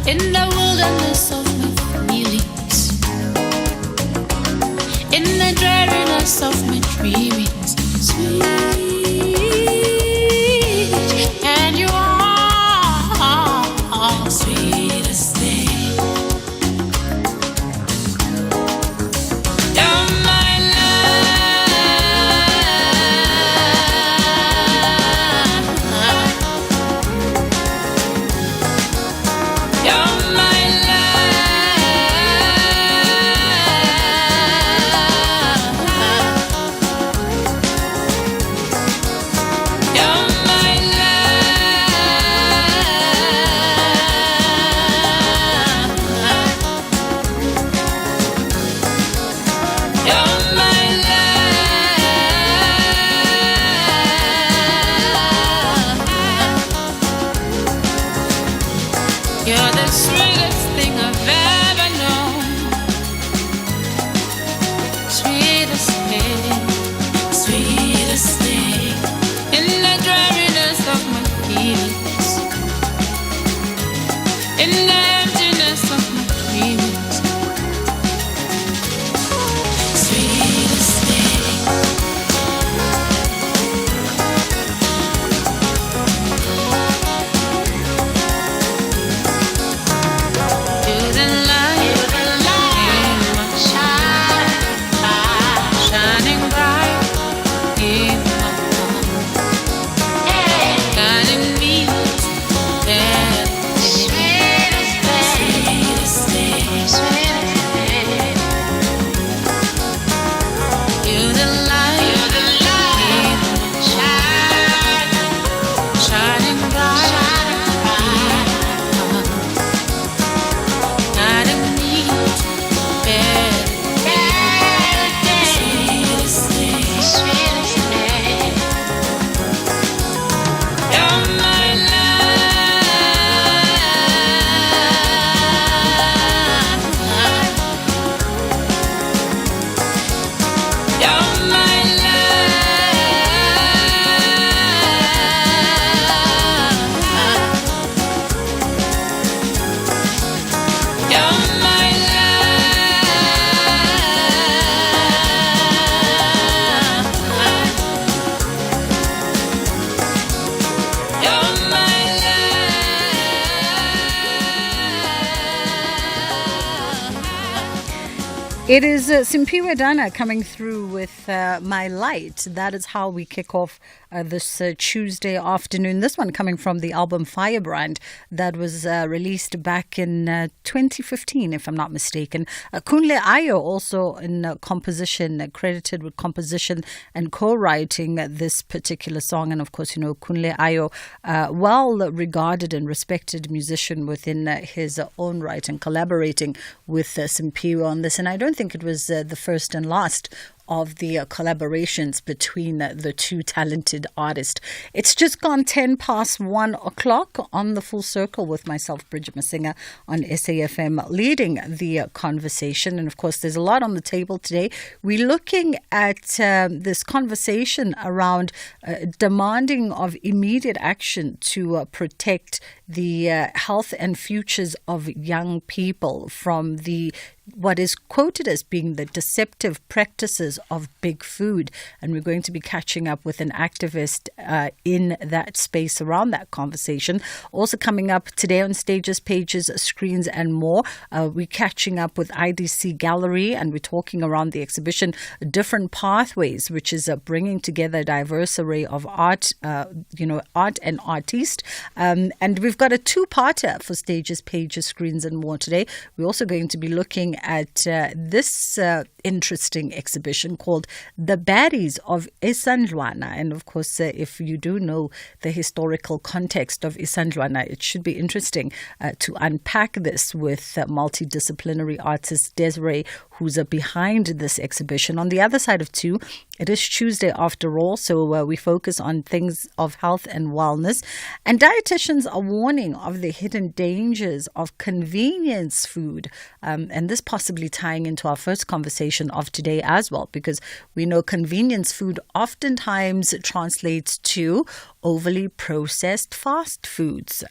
in the wilderness of my feelings, in the dreariness of my dreamings, sweet, and you are sweetest thing. You're my love. You're my You're the sweetest thing I've ever known. Sweetest thing, sweetest thing. In the dreariness of my feelings, in the emptiness of my dreams, sweetest thing. It is Simpiwe Dana coming through with My Light. That is how we kick off this Tuesday afternoon. This one coming from the album Firebrand that was released back in 2015, if I'm not mistaken. Kunle Ayo also in composition, credited with composition and co-writing this particular song. And of course, you know, Kunle Ayo, well regarded and respected musician within his own right, and collaborating with Simpiwe on this. And I don't think it was the first and last of the collaborations between the two talented artists. It's just gone 10 past 1 o'clock on The Full Circle with myself, Bridget Masinga, on SAFM, leading the conversation. And of course, there's a lot on the table today. We're looking at this conversation around demanding of immediate action to protect the health and futures of young people from what is quoted as being the deceptive practices of big food. And we're going to be catching up with an activist in that space around that conversation. Also coming up today on Stages, Pages, Screens and More, we're catching up with IDC Gallery, and we're talking around the exhibition Different Pathways, which is bringing together a diverse array of art, art and artists. And we've got a two-parter for Stages, Pages, Screens and More today. We're also going to be looking at this interesting exhibition called The Baddies of Isandlwana. And of course, if you do know the historical context of Isandlwana, it should be interesting to unpack this with multidisciplinary artist Desiree, who's behind this exhibition. On the other side of two, It is Tuesday after all, so we focus on things of health and wellness. And dietitians are warning of the hidden dangers of convenience food. And this possibly tying into our first conversation of today as well, because we know convenience food oftentimes translates to overly processed fast foods,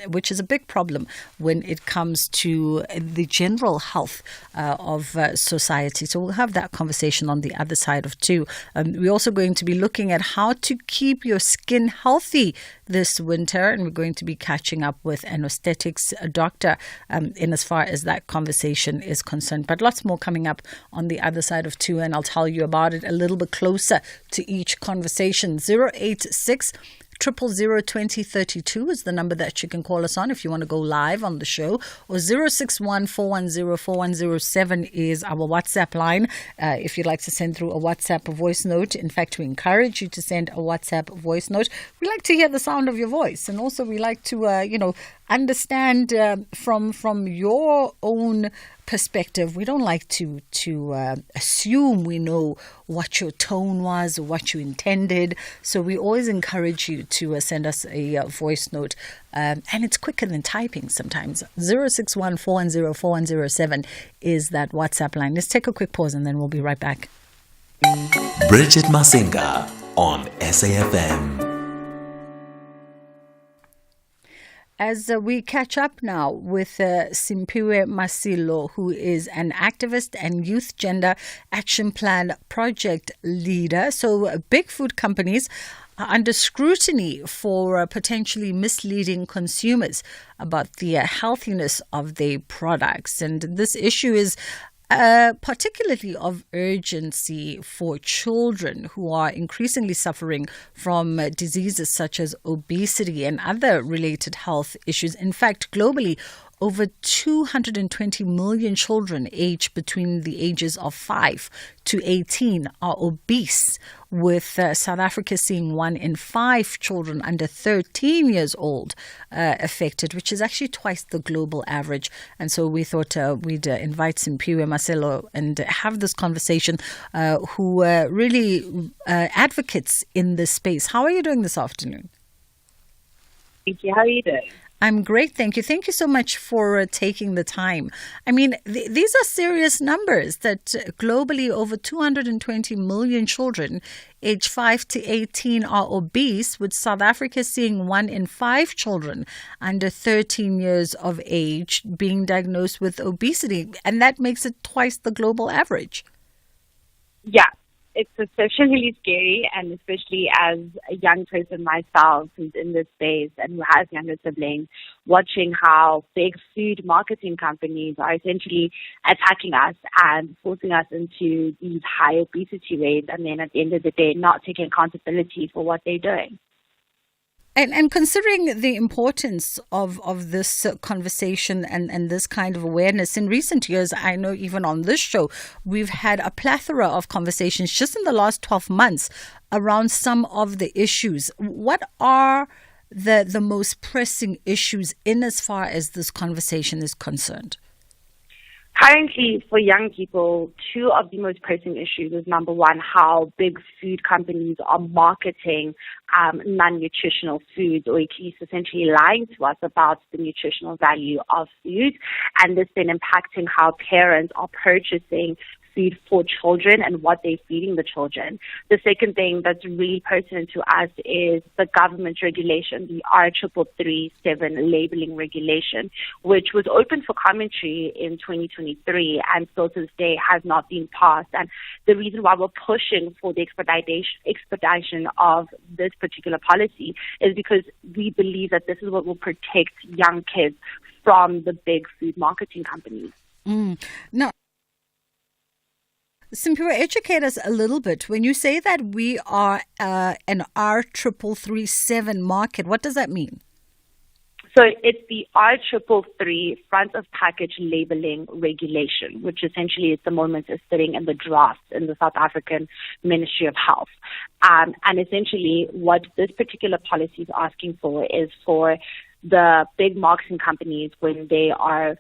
which is a big problem when it comes to the general health of society. So we'll have that conversation on the other side of two. We're also going to be looking at how to keep your skin healthy this winter, and we're going to be catching up with an aesthetics doctor in as far as that conversation is concerned. But lots more coming up on the other side of two, and I'll tell you about it a little bit closer to each conversation. 086 0002032 is the number that you can call us on if you want to go live on the show, or 061-410-4107 is our WhatsApp line if you'd like to send through a WhatsApp voice note. In fact, we encourage you to send a WhatsApp voice note. We like to hear the sound of your voice, and also we like to understand from your own perspective. We don't like to assume we know what your tone was or what you intended. So we always encourage you to send us a voice note. And it's quicker than typing sometimes. 061-410-4107 is that WhatsApp line. Let's take a quick pause and then we'll be right back. Bridget Masinga on SAFM. As we catch up now with Simphiwe Masilo, who is an activist and Youth Gender Action Plan project leader. So big food companies are under scrutiny for potentially misleading consumers about the healthiness of their products. And this issue is particularly of urgency for children who are increasingly suffering from diseases such as obesity and other related health issues. In fact, globally, over 220 million children aged between the ages of 5 to 18 are obese, with South Africa seeing 1 in 5 children under 13 years old affected, which is actually twice the global average. And so we thought we'd invite Simphiwe Masilo and have this conversation, who really advocates in this space. How are you doing this afternoon? Thank you. How are you doing? I'm great, thank you. Thank you so much for taking the time. I mean, these are serious numbers that globally over 220 million children aged 5 to 18 are obese, with South Africa seeing 1 in 5 children under 13 years of age being diagnosed with obesity. And that makes it twice the global average. Yeah. It's especially scary, and especially as a young person myself who's in this space and who has younger siblings, watching how big food marketing companies are essentially attacking us and forcing us into these high obesity rates, and then at the end of the day not taking accountability for what they're doing. And considering the importance of this conversation and this kind of awareness, in recent years, I know even on this show, we've had a plethora of conversations just in the last 12 months around some of the issues. What are the most pressing issues in as far as this conversation is concerned? Currently, for young people, 2 of the most pressing issues is, number one, how big food companies are marketing non-nutritional foods, or at least essentially lying to us about the nutritional value of food, and this then impacting how parents are purchasing food for children and what they're feeding the children. The second thing that's really pertinent to us is the government regulation, the R337 labeling regulation, which was open for commentary in 2023 and still to this day has not been passed. And the reason why we're pushing for the expedition of this particular policy is because we believe that this is what will protect young kids from the big food marketing companies. Now, Simphiwe, educate us a little bit. When you say that we are an R337 market, what does that mean? So it's the R333 front of package labeling regulation, which essentially at the moment is sitting in the draft in the South African Ministry of Health. And essentially what this particular policy is asking for is for the big marketing companies, when they are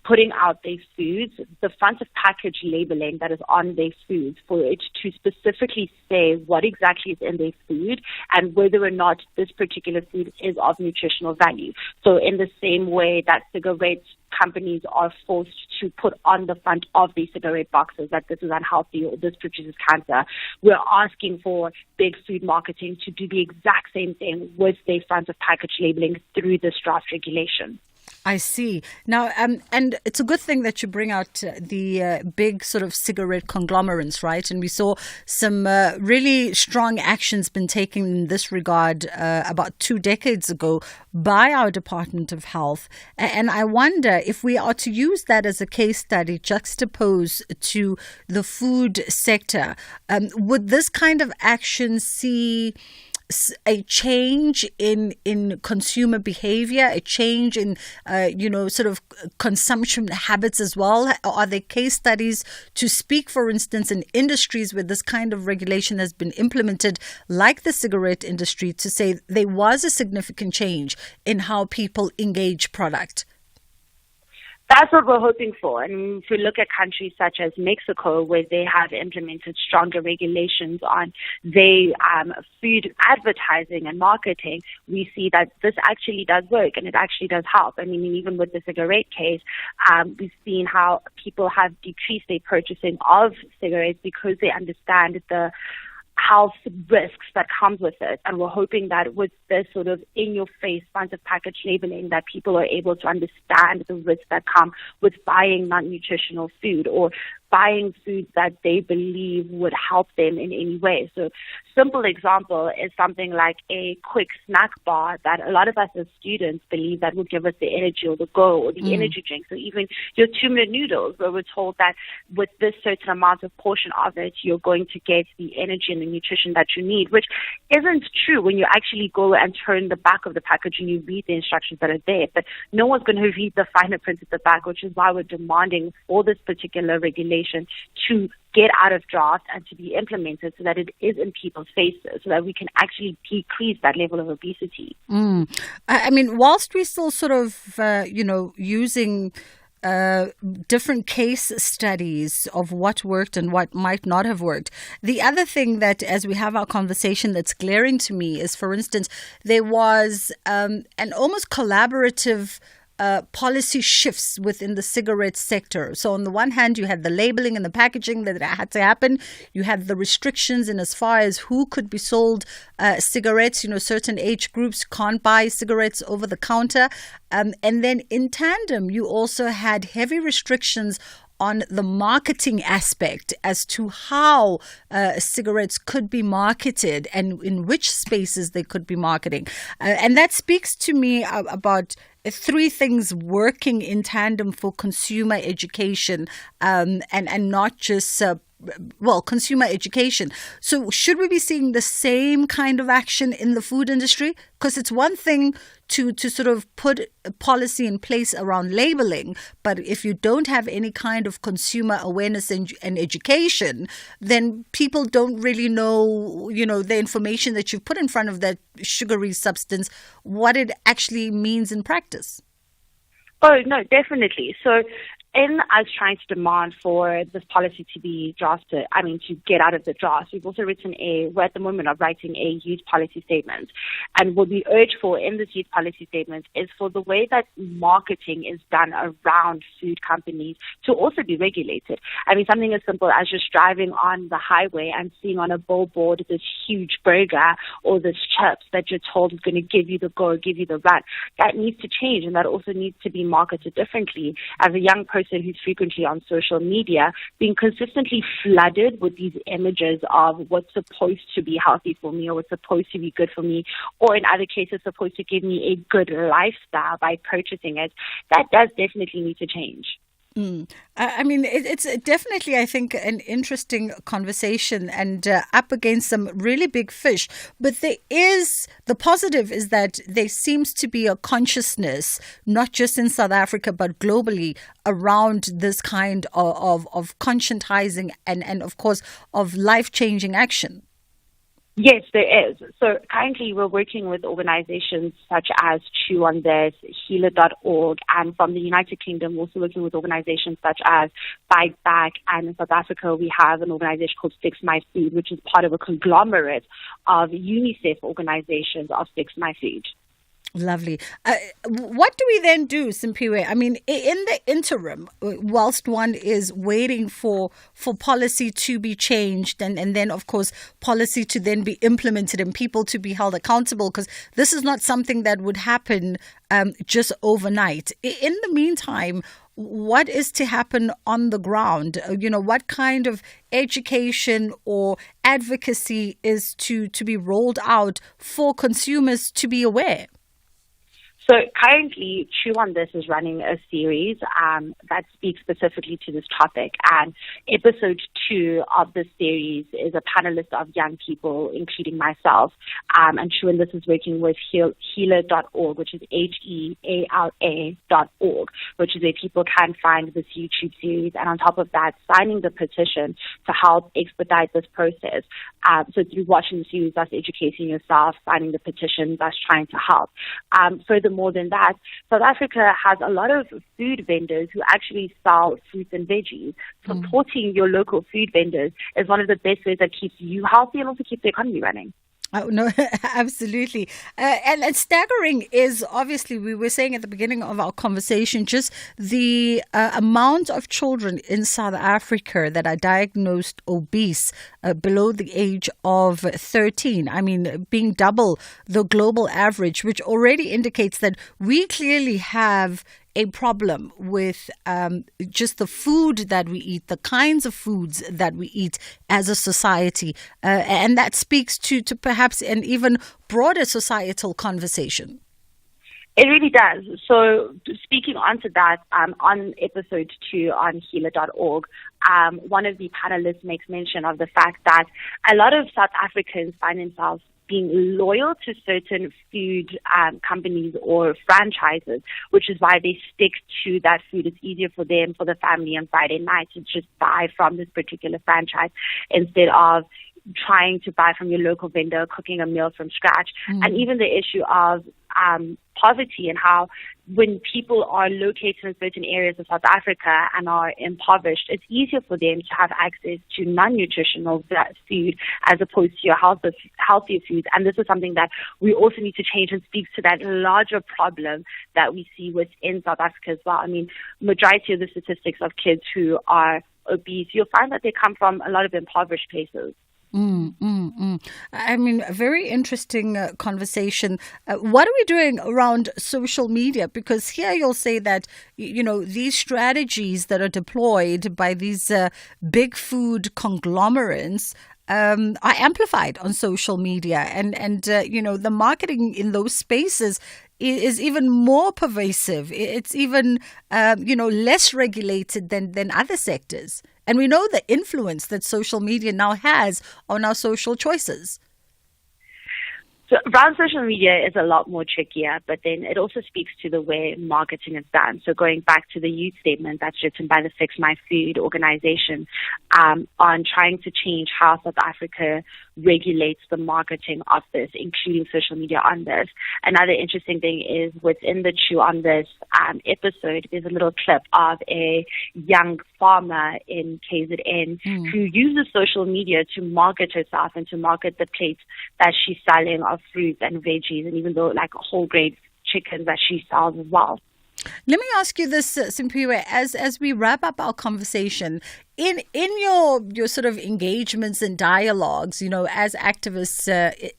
putting out their foods, the front of package labeling that is on their foods, for it to specifically say what exactly is in their food and whether or not this particular food is of nutritional value. So in the same way that cigarette companies are forced to put on the front of the cigarette boxes that this is unhealthy or this produces cancer, we're asking for big food marketing to do the exact same thing with their front of package labeling through this draft regulation. I see. Now, and it's a good thing that you bring out the big sort of cigarette conglomerates, right? And we saw some really strong actions been taken in this regard about 2 decades ago by our Department of Health. And I wonder if we are to use that as a case study juxtaposed to the food sector, would this kind of action see a change in consumer behavior, a change in, sort of consumption habits as well? Are there case studies to speak, for instance, in industries where this kind of regulation has been implemented, like the cigarette industry, to say there was a significant change in how people engage product? That's what we're hoping for. And if we look at countries such as Mexico, where they have implemented stronger regulations on their food advertising and marketing, we see that this actually does work and it actually does help. I mean, even with the cigarette case, we've seen how people have decreased their purchasing of cigarettes because they understand the health risks that comes with it. And we're hoping that with this sort of in-your-face front of package labeling, that people are able to understand the risks that come with buying non-nutritional food or buying foods that they believe would help them in any way. So simple example is something like a quick snack bar that a lot of us as students believe that will give us the energy or the go or the energy drink. So even your 2-minute noodles, where we're told that with this certain amount of portion of it, you're going to get the energy and the nutrition that you need, which isn't true when you actually go and turn the back of the package and you read the instructions that are there. But no one's going to read the finer print at the back, which is why we're demanding for this particular regulation to get out of draft and to be implemented so that it is in people's faces, so that we can actually decrease that level of obesity. I mean, whilst we're still sort of, using different case studies of what worked and what might not have worked. The other thing that, as we have our conversation, that's glaring to me is, for instance, there was an almost collaborative policy shifts within the cigarette sector. So on the one hand, you had the labeling and the packaging that had to happen. You had the restrictions in as far as who could be sold cigarettes. Certain age groups can't buy cigarettes over the counter. And then in tandem, you also had heavy restrictions on the marketing aspect as to how cigarettes could be marketed and in which spaces they could be marketing. And that speaks to me about 3 things working in tandem for consumer education and not just consumer education. So should we be seeing the same kind of action in the food industry? Because it's one thing to sort of put a policy in place around labeling, but if you don't have any kind of consumer awareness and education, then people don't really know, the information that you've put in front of that sugary substance, what it actually means in practice. Oh, no, definitely. So in us trying to demand for this policy to be drafted, to get out of the draft, we've also we're at the moment of writing a youth policy statement. And what we urge for in this youth policy statement is for the way that marketing is done around food companies to also be regulated. Something as simple as just driving on the highway and seeing on a billboard this huge burger or this chips that you're told is going to give you the go, give you the run. That needs to change, and that also needs to be marketed differently. As a young person who's frequently on social media, being consistently flooded with these images of what's supposed to be healthy for me or what's supposed to be good for me, or in other cases supposed to give me a good lifestyle by purchasing it, that does definitely need to change. It's definitely, I think, an interesting conversation and up against some really big fish. But the positive is that there seems to be a consciousness, not just in South Africa, but globally, around this kind of conscientizing and of course, of life-changing action. Yes, there is. So currently we're working with organizations such as Chew on This, Healer.org, and from the United Kingdom, we're also working with organizations such as Fight Back, and in South Africa we have an organization called Fix My Food, which is part of a conglomerate of UNICEF organizations of Fix My Food. Lovely. What do we then do, Simpiwe? I mean, in the interim, whilst one is waiting for policy to be changed and then, of course, policy to then be implemented and people to be held accountable, because this is not something that would happen just overnight. In the meantime, what is to happen on the ground? What kind of education or advocacy is to be rolled out for consumers to be aware? So currently, Chew on This is running a series that speaks specifically to this topic. And episode 2 of this series is a panelist of young people, including myself. And Chew on This is working with Healer.org, which is HEALA.org, which is where people can find this YouTube series. And on top of that, signing the petition to help expedite this process. So through watching the series, that's educating yourself, signing the petition, that's trying to help. More than that, South Africa has a lot of food vendors who actually sell fruits and veggies. Supporting your local food vendors is one of the best ways that keeps you healthy and also keeps the economy running. Oh, no, absolutely. And staggering is obviously, we were saying at the beginning of our conversation, just the amount of children in South Africa that are diagnosed obese below the age of 13. I mean, being double the global average, which already indicates that we clearly have a problem with just the food that we eat, the kinds of foods that we eat as a society. And that speaks to perhaps an even broader societal conversation. It really does. So speaking onto that, on episode 2 on Healer.org, one of the panelists makes mention of the fact that a lot of South Africans find themselves being loyal to certain food companies or franchises, which is why they stick to that food. It's easier for them, for the family on Friday night, to just buy from this particular franchise instead of trying to buy from your local vendor, cooking a meal from scratch. And even the issue of poverty and how when people are located in certain areas of South Africa and are impoverished, it's easier for them to have access to non-nutritional food as opposed to your healthier foods. And this is something that we also need to change and speaks to that larger problem that we see within South Africa as well. I mean, majority of the statistics of kids who are obese, you'll find that they come from a lot of impoverished places. I mean, a very interesting conversation. What are we doing around social media? Because here you'll say that, these strategies that are deployed by these big food conglomerates are amplified on social media. And the marketing in those spaces is even more pervasive. It's even, less regulated than other sectors. And we know the influence that social media now has on our social choices. So around social media is a lot more trickier, but then it also speaks to the way marketing is done. So going back to the youth statement that's written by the Fix My Food organization on trying to change how South Africa regulates the marketing of this, including social media on this. Another interesting thing is within the Chew on This episode, there's a little clip of a young farmer in KZN who uses social media to market herself and to market the plates that she's selling of fruits and veggies, and even though like whole grain chicken that she sells as well. Let me ask you this, Simpiwe, as we wrap up our conversation, in your sort of engagements and dialogues, as activists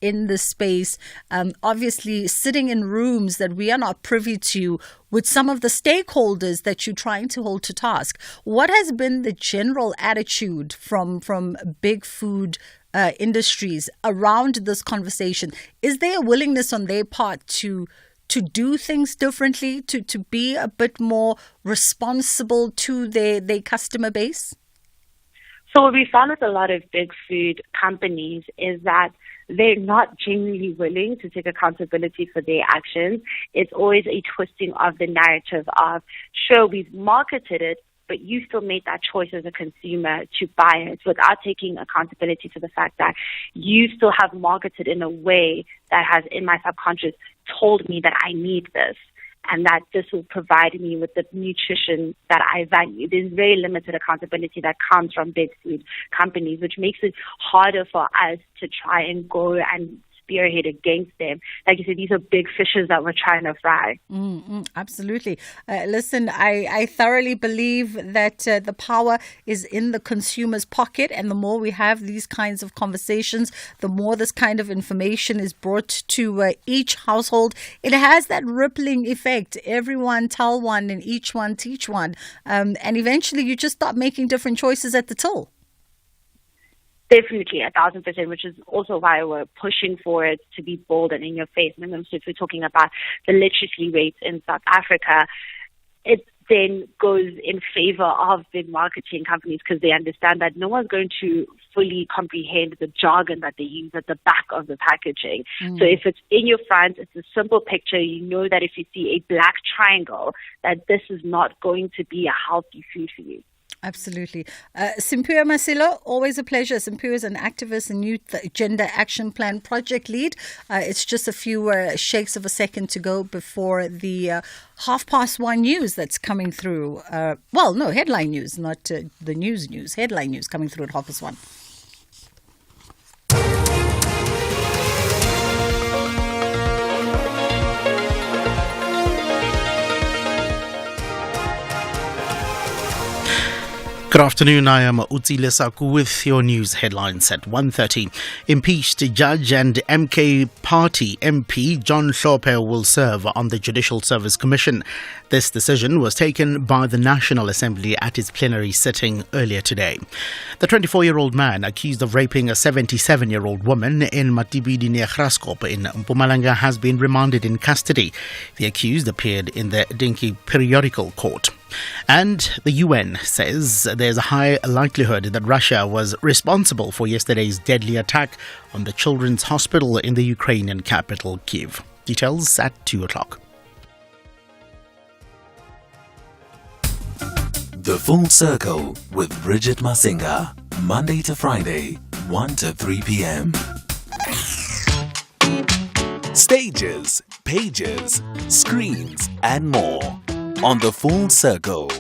in this space, obviously sitting in rooms that we are not privy to with some of the stakeholders that you're trying to hold to task, what has been the general attitude from big food industries around this conversation? Is there a willingness on their part to do things differently, to be a bit more responsible to their customer base? So what we found with a lot of big food companies is that they're not genuinely willing to take accountability for their actions. It's always a twisting of the narrative of, sure, we've marketed it, but you still made that choice as a consumer to buy it without taking accountability to the fact that you still have marketed in a way that has, in my subconscious, told me that I need this and that this will provide me with the nutrition that I value. There's very limited accountability that comes from big food companies, which makes it harder for us to try and go and spearhead against them. Like you said, these are big fishes that we're trying to fry. Absolutely. Listen, I thoroughly believe that the power is in the consumer's pocket, and the more we have these kinds of conversations, the more this kind of information is brought to each household. It has that rippling effect. Everyone tell one and each one teach one. And eventually you just start making different choices at the till. Definitely 1,000%, which is also why we're pushing for it to be bold and in your face. And if we're talking about the literacy rates in South Africa, it then goes in favor of big marketing companies because they understand that no one's going to fully comprehend the jargon that they use at the back of the packaging. So if it's in your front, it's a simple picture. You know that if you see a black triangle, that this is not going to be a healthy food for you. Absolutely. Simpiwe Masilo, always a pleasure. Simpiwe is an activist and youth gender action plan project lead. It's just a few shakes of a second to go before the 1:30 news that's coming through. Headline news, not the news. Headline news coming through at 1:30. Good afternoon, I am Utsi Lesaku with your news headlines at 1:30. Impeached judge and MK Party MP John Hlophe will serve on the Judicial Service Commission. This decision was taken by the National Assembly at its plenary sitting earlier today. The 24-year-old man accused of raping a 77-year-old woman in Matibidi near Graskop in Mpumalanga has been remanded in custody. The accused appeared in the Dinky Periodical Court. And the UN says there's a high likelihood that Russia was responsible for yesterday's deadly attack on the children's hospital in the Ukrainian capital, Kyiv. Details at 2 o'clock. The Full Circle with Bridget Masinga, Monday to Friday, 1 to 3 p.m. Stages, pages, screens, and more on The Full Circle.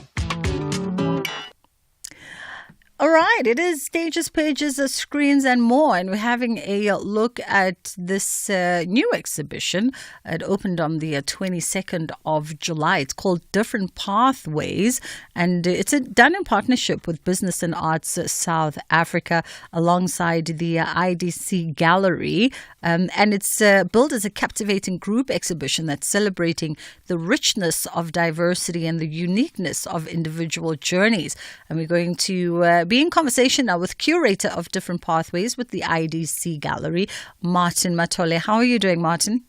All right, it is stages, pages, screens, and more. And we're having a look at this new exhibition. It opened on the 22nd of July. It's called Different Pathways. And it's done in partnership with Business and Arts South Africa alongside the IDC Gallery. And it's billed as a captivating group exhibition that's celebrating the richness of diversity and the uniqueness of individual journeys. And we're going to be in conversation now with curator of Different Pathways with the IDC Gallery, Martin Matole. How are you doing, Martin?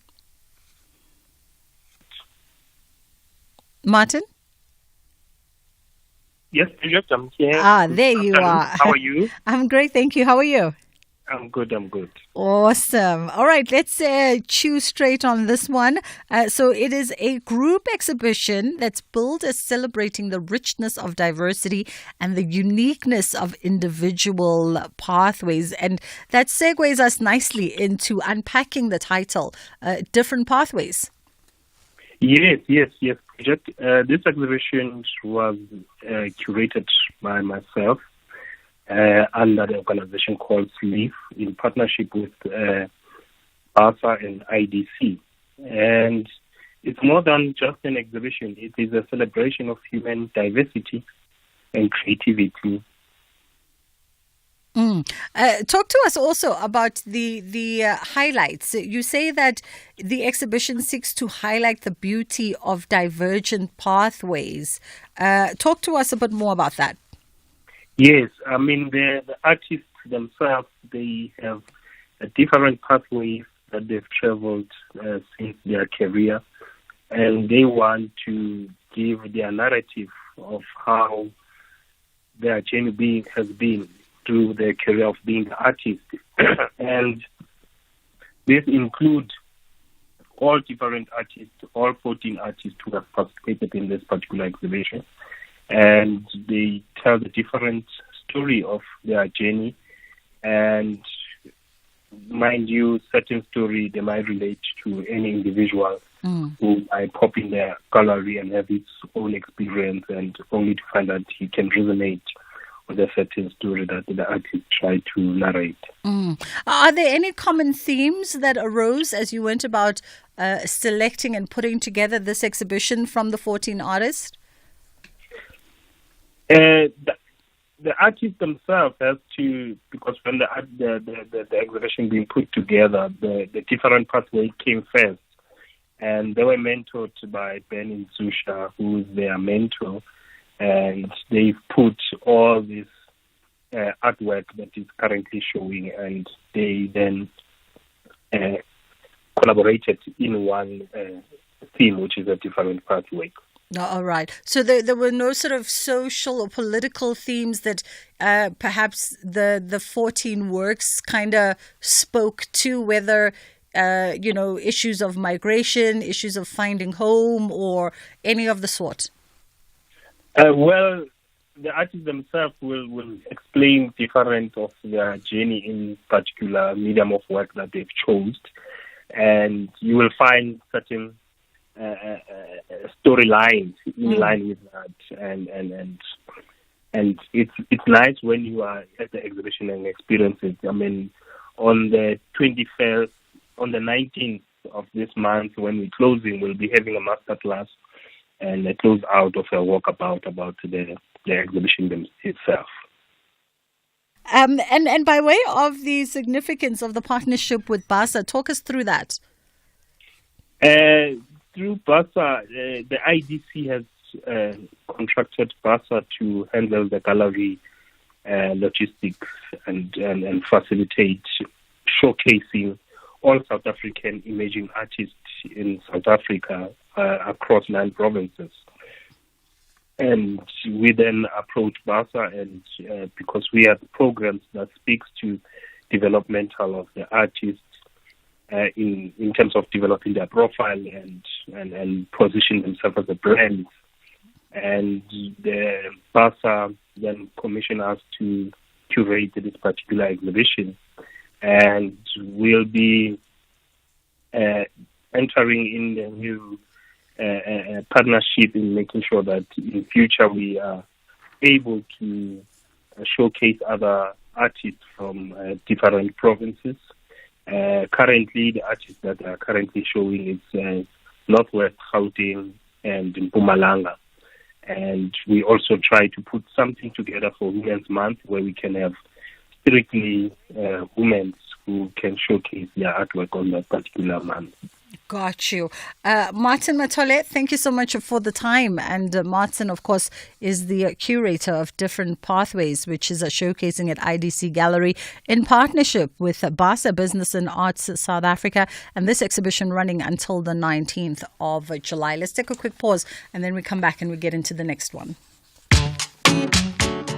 Martin? Yes, I'm here. There you are. How are you? I'm great, thank you. How are you? I'm good. Awesome. All right, let's chew straight on this one. So it is a group exhibition that's billed as celebrating the richness of diversity and the uniqueness of individual pathways. And that segues us nicely into unpacking the title, Different Pathways. Yes, Bridget. This exhibition was curated by myself under the organization called SLEAF in partnership with BASA and IDC. And it's more than just an exhibition. It is a celebration of human diversity and creativity. Talk to us also about the highlights. You say that the exhibition seeks to highlight the beauty of divergent pathways. Talk to us a bit more about that. Yes, I mean, the artists themselves, they have a different pathways that they've traveled since their career, and they want to give their narrative of how their journey has been through their career of being an artist. And this includes all different artists, all 14 artists who have participated in this particular exhibition. and they tell the different story of their journey. And mind you, certain story they might relate to any individual who might pop in their gallery and have its own experience, and only to find that he can resonate with a certain story that the artist tried to narrate. Are there any common themes that arose as you went about selecting and putting together this exhibition from the 14 artists? The artists themselves have to, because when the exhibition being put together, the different pathways came first, and they were mentored by Ben Nzusha, who is their mentor, and they've put all this artwork that is currently showing, and they then collaborated in one theme, which is a different pathway. All right. So there were no sort of social or political themes that perhaps the 14 works kind of spoke to, whether, issues of migration, issues of finding home, or any of the sort? Well, the artists themselves will explain different of their journey in particular medium of work that they've chosen, and you will find certain storylines in line with that, and it's nice when you are at the exhibition and experience it. I mean, on the 21st, on the 19th of this month, when we're closing, we'll be having a master class and a close out of a walkabout about the exhibition itself. And by way of the significance of the partnership with BASA, talk us through that. Through BASA, the IDC has contracted BASA to handle the gallery logistics and facilitate showcasing all South African emerging artists in South Africa across 9 provinces. And we then approach BASA, and because we have programs that speaks to developmental of the artists in terms of developing their profile and position themselves as a brand. And the BASA then commissioned us to curate this particular exhibition, and we'll be entering in the new partnership in making sure that in future we are able to showcase other artists from different provinces. Currently, the artists that are currently showing is Northwest Gauteng and Mpumalanga. And we also try to put something together for Women's Month where we can have strictly women who can showcase their artwork on that particular month. Got you. Martin Matole, thank you so much for the time. And Martin, of course, is the curator of Different Pathways, which is showcasing at IDC Gallery in partnership with BASA Business and Arts South Africa. And this exhibition running until the 19th of July. Let's take a quick pause and then we come back and we get into the next one.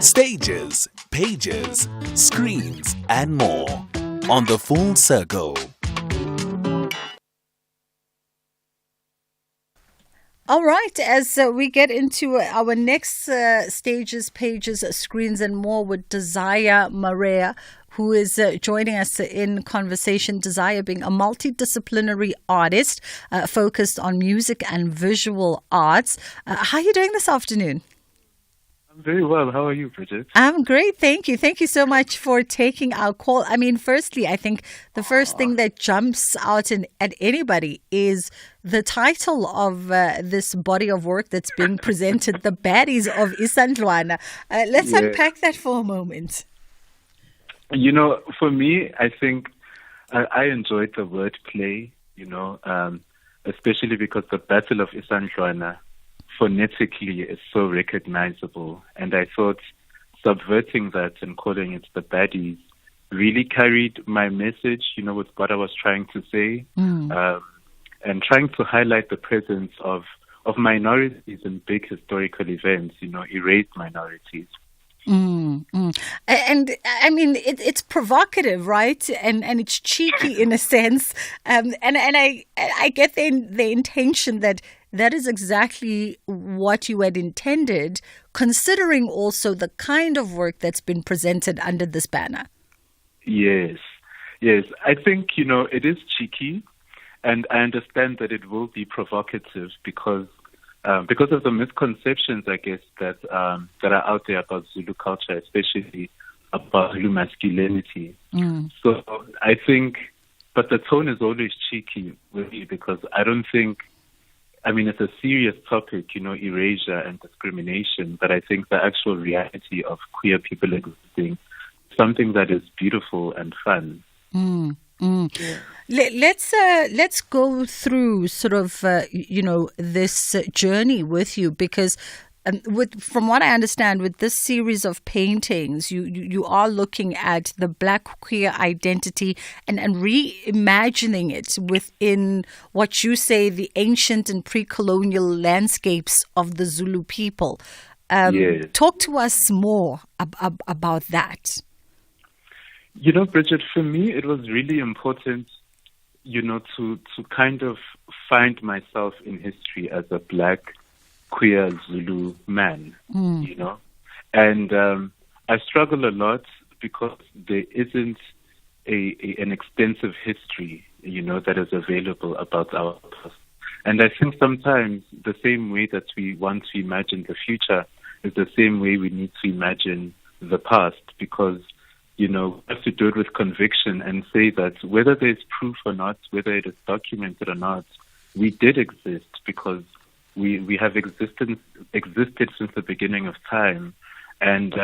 Stages, pages, screens, and more on The Full Circle. All right, as we get into our next stages, pages, screens, and more with Desire Maria, who is joining us in conversation. Desire being a multidisciplinary artist focused on music and visual arts. How are you doing this afternoon? Very well. How are you, Bridget? I'm great. Thank you. Thank you so much for taking our call. I mean, firstly, I think the first thing that jumps out at anybody is the title of this body of work that's being presented, The Baddies of Isandlwana. Let's unpack that for a moment. You know, for me, I think I enjoyed the wordplay, especially because the Battle of Isandlwana phonetically is so recognizable, and I thought subverting that and calling it the baddies really carried my message, with what I was trying to say, and trying to highlight the presence of minorities in big historical events, erased minorities. And I mean, it's provocative, right? And it's cheeky in a sense. And I get the intention that that is exactly what you had intended, considering also the kind of work that's been presented under this banner. Yes. I think, it is cheeky, and I understand that it will be provocative because of the misconceptions, I guess, that are out there about Zulu culture, especially about Zulu masculinity. So I think, but the tone is always cheeky with me because I don't think, it's a serious topic, erasure and discrimination, but I think the actual reality of queer people existing is something that is beautiful and fun. Yeah. Let's go through sort of this journey with you, because from what I understand, with this series of paintings, you are looking at the Black queer identity and reimagining it within what you say the ancient and pre-colonial landscapes of the Zulu people. Yes. Talk to us more about that. Bridget, for me, it was really important, to kind of find myself in history as a Black queer Zulu man, and I struggle a lot because there isn't an extensive history, that is available about our past. And I think sometimes the same way that we want to imagine the future is the same way we need to imagine the past, because we have to do it with conviction and say that whether there's proof or not, whether it is documented or not, we did exist because we have existed since the beginning of time. And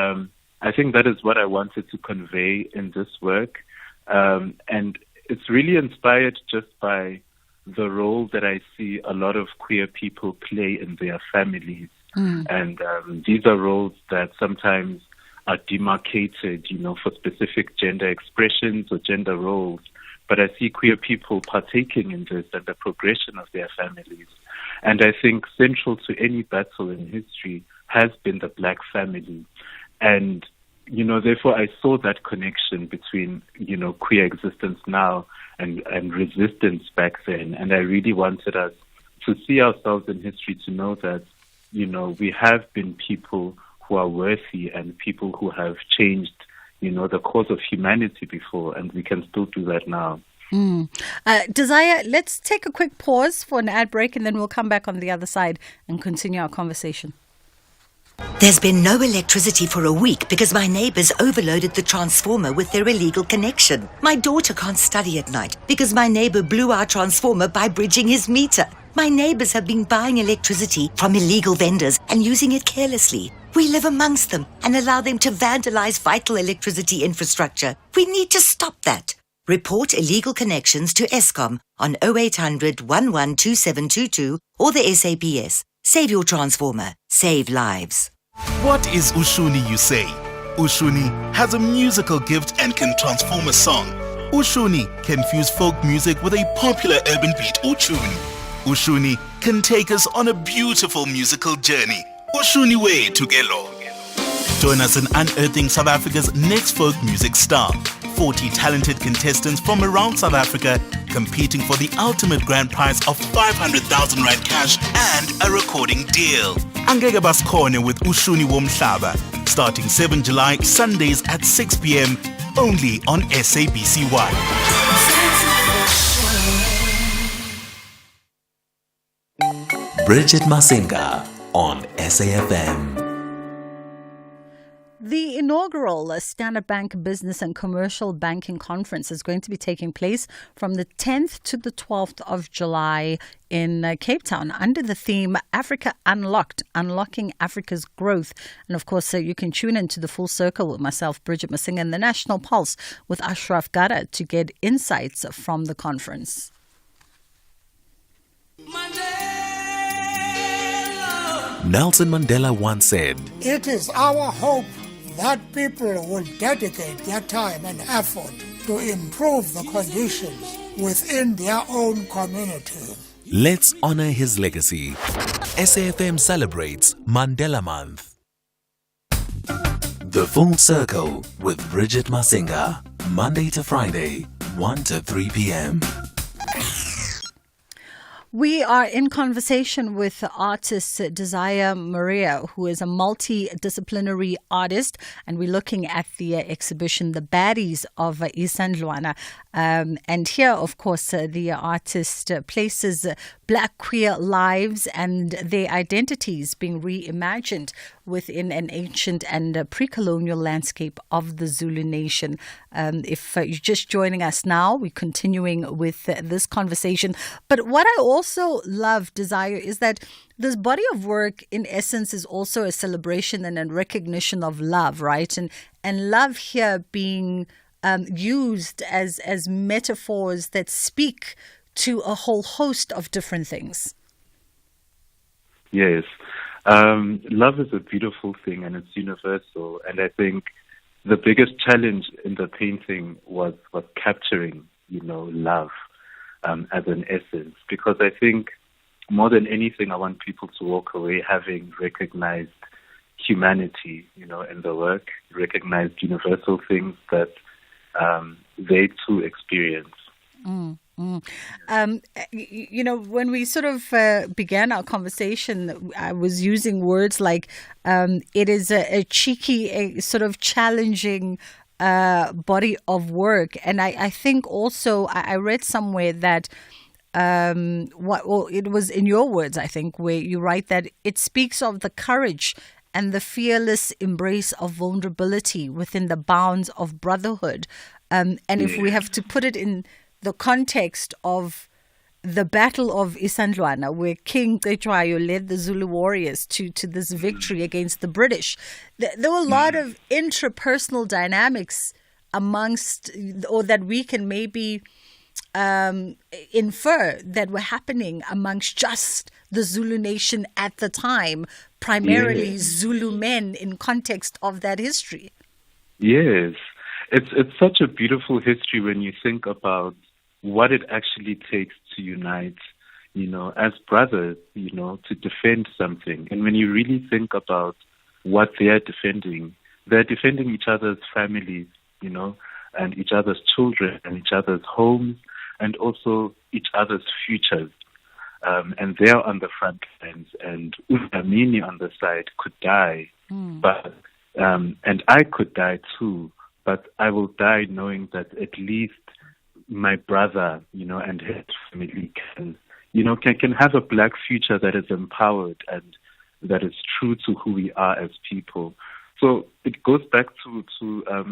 I think that is what I wanted to convey in this work. And it's really inspired just by the role that I see a lot of queer people play in their families. And these are roles that sometimes are demarcated, for specific gender expressions or gender roles. But I see queer people partaking in this and the progression of their families. And I think central to any battle in history has been the Black family. And, therefore I saw that connection between, queer existence now and resistance back then. And I really wanted us to see ourselves in history, to know that, we have been people who are worthy and people who have changed, the course of humanity before, and we can still do that now. Desire, let's take a quick pause for an ad break, and then we'll come back on the other side and continue our conversation. There's been no electricity for a week because my neighbours overloaded the transformer with their illegal connection. My daughter can't study at night because my neighbour blew our transformer by bridging his meter. My neighbours have been buying electricity from illegal vendors and using it carelessly. We live amongst them and allow them to vandalize vital electricity infrastructure. We need to stop that. Report illegal connections to Eskom on 0800 112722 or the SAPS. Save your transformer. Save lives. What is Ushuni, you say? Ushuni has a musical gift and can transform a song. Ushuni can fuse folk music with a popular urban beat or tune. Ushuni can take us on a beautiful musical journey. Ushuni way to Gelo. Join us in unearthing South Africa's next folk music star. 40 talented contestants from around South Africa competing for the ultimate grand prize of 500,000 Rand cash and a recording deal. Angeke basikhone with Ushuni Womhlaba, starting 7 July, Sundays at 6 p.m. only on SABC1. Bridget Masinga on SAFM. The inaugural Standard Bank Business and Commercial Banking Conference is going to be taking place from the 10th to the 12th of July in Cape Town under the theme Africa Unlocked, Unlocking Africa's Growth. And of course, you can tune into the Full Circle with myself, Bridget Masinga, and the National Pulse with Ashraf Gada to get insights from the conference. Nelson Mandela once said, "It is our hope that people will dedicate their time and effort to improve the conditions within their own community." Let's honor his legacy. SAFM celebrates Mandela Month. The Full Circle with Bridget Masinga, Monday to Friday, 1 to 3 p.m. We are in conversation with artist Desire Maria, who is a multidisciplinary artist, and we're looking at the exhibition, The Baddies of Isandlwana. And here, of course, the artist places Black queer lives and their identities being reimagined within an ancient and pre-colonial landscape of the Zulu nation. If you're just joining us now, we're continuing with this conversation. But what I also love, Desire, is that this body of work, in essence, is also a celebration and a recognition of love, right? And love here being used as metaphors that speak to a whole host of different things. Yes. Love is a beautiful thing and it's universal. And I think the biggest challenge in the painting was capturing, love as an essence. Because I think more than anything, I want people to walk away having recognized humanity, in the work, recognized universal things that they too experience. When we sort of began our conversation, I was using words like it is a cheeky, a sort of challenging body of work. And I think also I read somewhere that it was in your words, I think, where you write that it speaks of the courage and the fearless embrace of vulnerability within the bounds of brotherhood. And if we have to put it in the context of the Battle of Isandlwana, where King Cetshwayo led the Zulu warriors to this victory against the British, there were a lot of intrapersonal dynamics amongst, or that we can maybe infer that were happening amongst just the Zulu nation at the time, primarily Zulu men in context of that history. Yes. It's such a beautiful history when you think about what it actually takes to unite, as brothers, to defend something. And when you really think about what they're defending each other's families, and each other's children and each other's homes and also each other's futures. And they're on the front lines, and Udlamini on the side could die, but and I could die too, but I will die knowing that at least my brother, and his family can have a black future that is empowered and that is true to who we are as people. So it goes back to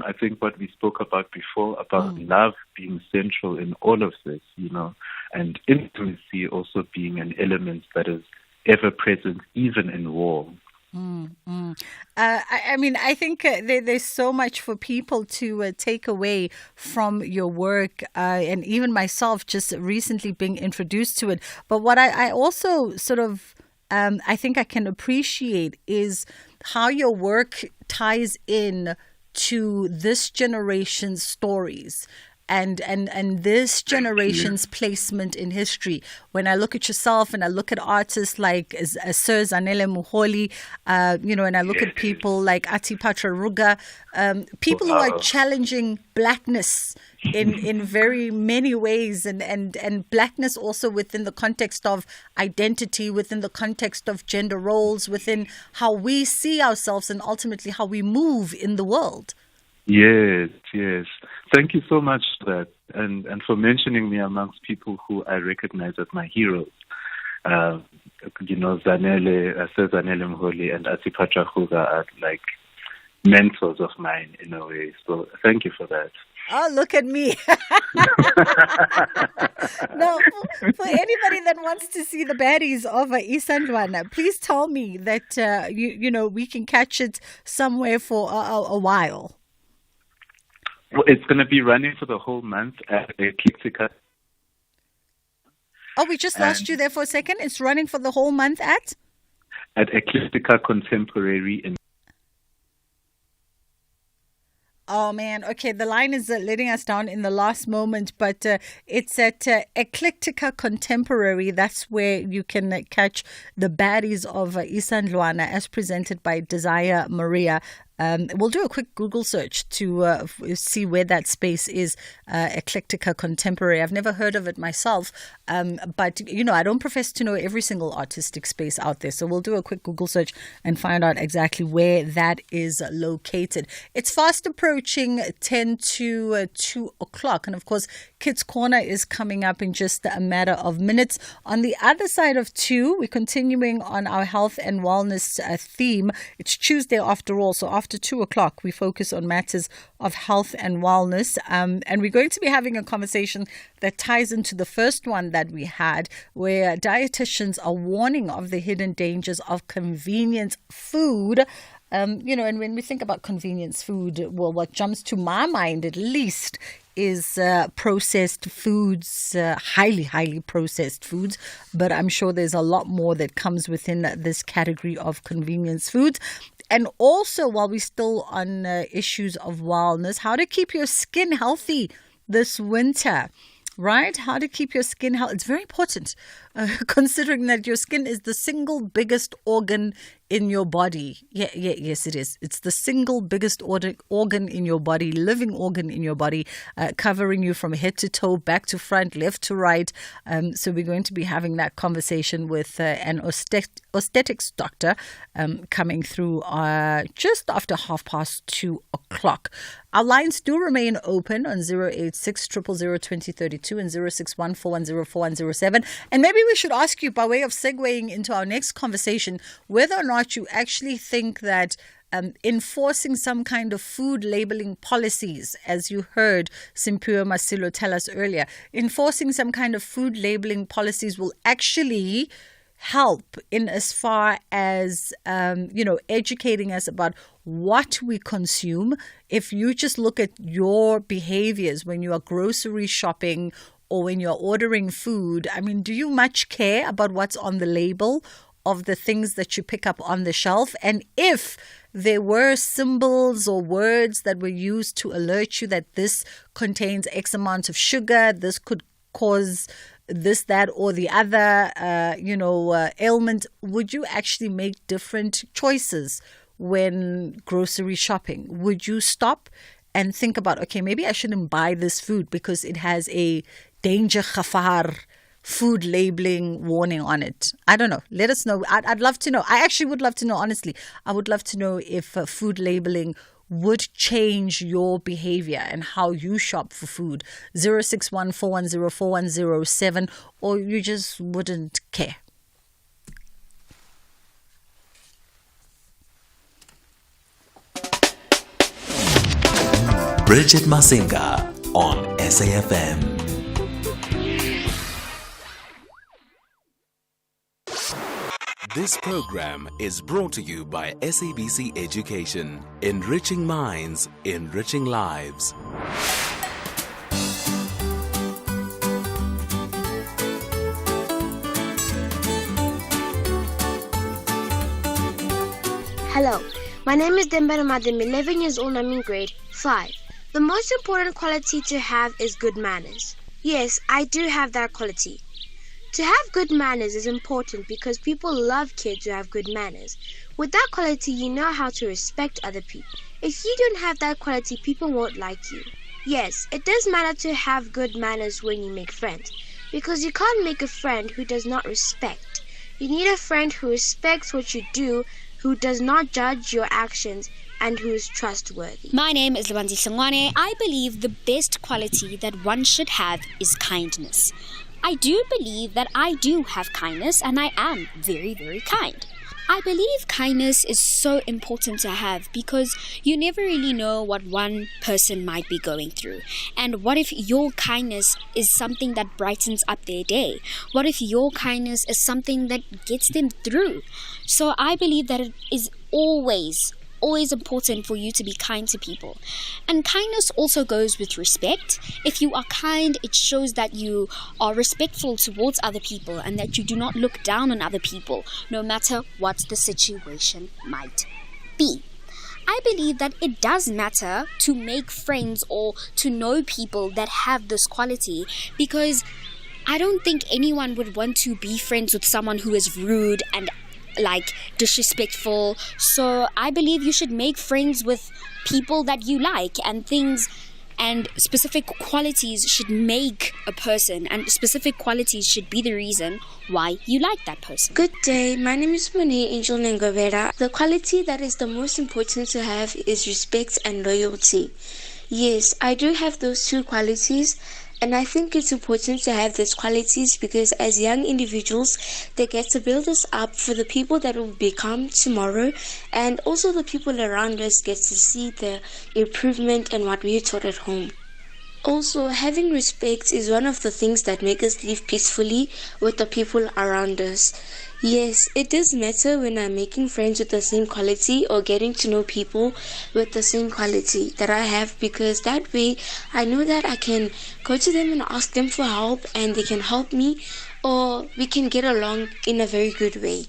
I think what we spoke about before, about love being central in all of this, and intimacy also being an element that is ever present, even in war. I think there's so much for people to take away from your work, and even myself just recently being introduced to it. But what I also sort of I think I can appreciate is how your work ties in to this generation's stories and this generation's placement in history. When I look at yourself and I look at artists like Sir Zanele Muholi, and I look at people like Atipatra Ruga, people who are challenging blackness in very many ways, and blackness also within the context of identity, within the context of gender roles, within how we see ourselves and ultimately how we move in the world. Yes. Thank you so much for that, and for mentioning me amongst people who I recognize as my heroes. Zanele, Sir Zanele Mholi and Asipatra Khuga are like mentors of mine in a way. So thank you for that. Oh, look at me. Now, for anybody that wants to see the baddies of Isandlwana, please tell me that, we can catch it somewhere for a while. Well, it's going to be running for the whole month at Eclectica. Oh, we just lost you there for a second. It's running for the whole month at Eclectica Contemporary in. Oh, man. Okay, the line is letting us down in the last moment, but it's at Eclectica Contemporary. That's where you can catch the baddies of Isandlwana as presented by Desire Maria. We'll do a quick Google search to see where that space is, Eclectica Contemporary. I've never heard of it myself, but, I don't profess to know every single artistic space out there. So we'll do a quick Google search and find out exactly where that is located. It's fast approaching 10 to 2 o'clock. And, of course, Kids Corner is coming up in just a matter of minutes. On the other side of 2, we're continuing on our health and wellness theme. It's Tuesday after all, so after 2 o'clock, we focus on matters of health and wellness. And we're going to be having a conversation that ties into the first one that we had, where dietitians are warning of the hidden dangers of convenience food. And when we think about convenience food, well, what jumps to my mind at least is processed foods, highly processed foods. But I'm sure there's a lot more that comes within this category of convenience foods. And also, while we're still on issues of wellness, how to keep your skin healthy this winter. Right? How to keep your skin healthy. It's very important, considering that your skin is the single biggest organ in your body. Yes, it is. It's the single biggest organ in your body, living organ in your body, covering you from head to toe, back to front, left to right. So we're going to be having that conversation with an aesthetics doctor coming through just after 2:30 o'clock. Our lines do remain open on 086 000 2032 and 061 410 4107. And maybe we should ask you, by way of segueing into our next conversation, whether or not you actually think that enforcing some kind of food labeling policies, as you heard Simpiwe Masilo tell us earlier, enforcing some kind of food labeling policies will actually help in as far as, educating us about what we consume. If you just look at your behaviors when you are grocery shopping or when you're ordering food, do you much care about what's on the label of the things that you pick up on the shelf? And if there were symbols or words that were used to alert you that this contains X amount of sugar, this could cause this, that, or the other, ailment, would you actually make different choices when grocery shopping? Would you stop and think about, okay, maybe I shouldn't buy this food because it has a danger khafar food labeling warning on it? I don't know. Let us know. I'd love to know. I actually would love to know, honestly. I would love to know if food labeling would change your behavior and how you shop for food. 061 410 4107, or you just wouldn't care. Bridget Masinga on SAFM. This program is brought to you by SABC Education, enriching minds, enriching lives. Hello, my name is Dembele Madam, 11 years old, I'm in grade 5. The most important quality to have is good manners. Yes, I do have that quality. To have good manners is important because people love kids who have good manners. With that quality, you know how to respect other people. If you don't have that quality, people won't like you. Yes, it does matter to have good manners when you make friends, because you can't make a friend who does not respect. You need a friend who respects what you do, who does not judge your actions, and who is trustworthy. My name is Lwanzi Sangwane. I believe the best quality that one should have is kindness. I do believe that I do have kindness, and I am very, very kind. I believe kindness is so important to have because you never really know what one person might be going through. And what if your kindness is something that brightens up their day? What if your kindness is something that gets them through? So I believe that it is always important for you to be kind to people. And kindness also goes with respect. If you are kind, it shows that you are respectful towards other people and that you do not look down on other people, no matter what the situation might be. I believe that it does matter to make friends or to know people that have this quality, because I don't think anyone would want to be friends with someone who is rude and disrespectful. So I believe you should make friends with people that you like, and things and specific qualities should make a person, and specific qualities should be the reason why you like that person. Good day, my name is Monet Angel Nengobera. The quality that is the most important to have is respect and loyalty. Yes, I do have those two qualities, and I think it's important to have those qualities because as young individuals, they get to build us up for the people that will become tomorrow, and also the people around us get to see the improvement in what we are taught at home. Also, having respect is one of the things that make us live peacefully with the people around us. Yes, it does matter when I'm making friends with the same quality or getting to know people with the same quality that I have, because that way I know that I can go to them and ask them for help and they can help me, or we can get along in a very good way.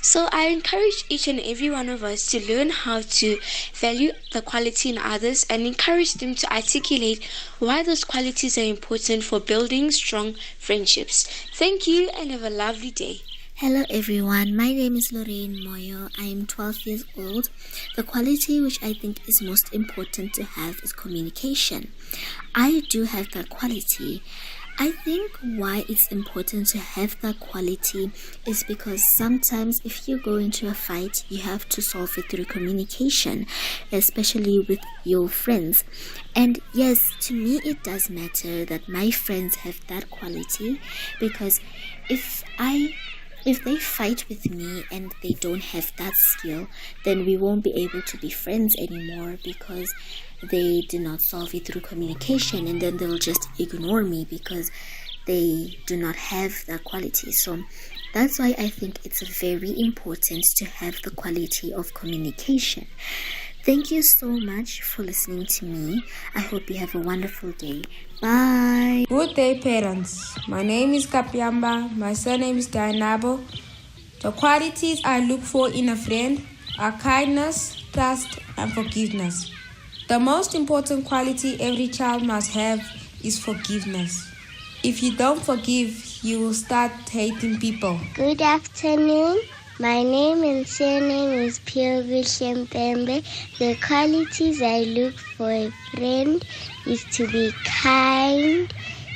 So I encourage each and every one of us to learn how to value the quality in others and encourage them to articulate why those qualities are important for building strong friendships. Thank you and have a lovely day. Hello everyone, my name is Lorraine Moyo. I am 12 years old. The quality which I think is most important to have is communication. I do have that quality. I think why it's important to have that quality is because sometimes if you go into a fight, you have to solve it through communication, especially with your friends. And yes, to me it does matter that my friends have that quality, because if they fight with me and they don't have that skill, then we won't be able to be friends anymore, because they do not solve it through communication, and then they'll just ignore me because they do not have that quality. So that's why I think it's very important to have the quality of communication. Thank you so much for listening to me. I hope you have a wonderful day. Bye. Good day, parents. My name is Kapiamba. My surname is Dainabo. The qualities I look for in a friend are kindness, trust, and forgiveness. The most important quality every child must have is forgiveness. If you don't forgive, you will start hating people. Good afternoon. My name and surname is Piovish Mpembe. The qualities I look for a friend is to be kind,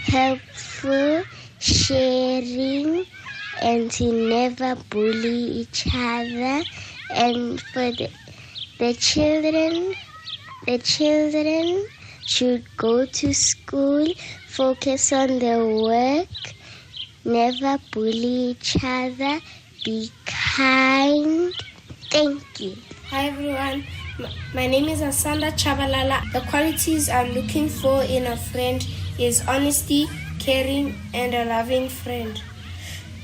helpful, sharing, and to never bully each other. And for the children should go to school, focus on their work, never bully each other, be kind. Thank you. Hi everyone, my name is Asanda Chabalala. The qualities I'm looking for in a friend is honesty, caring, and a loving friend.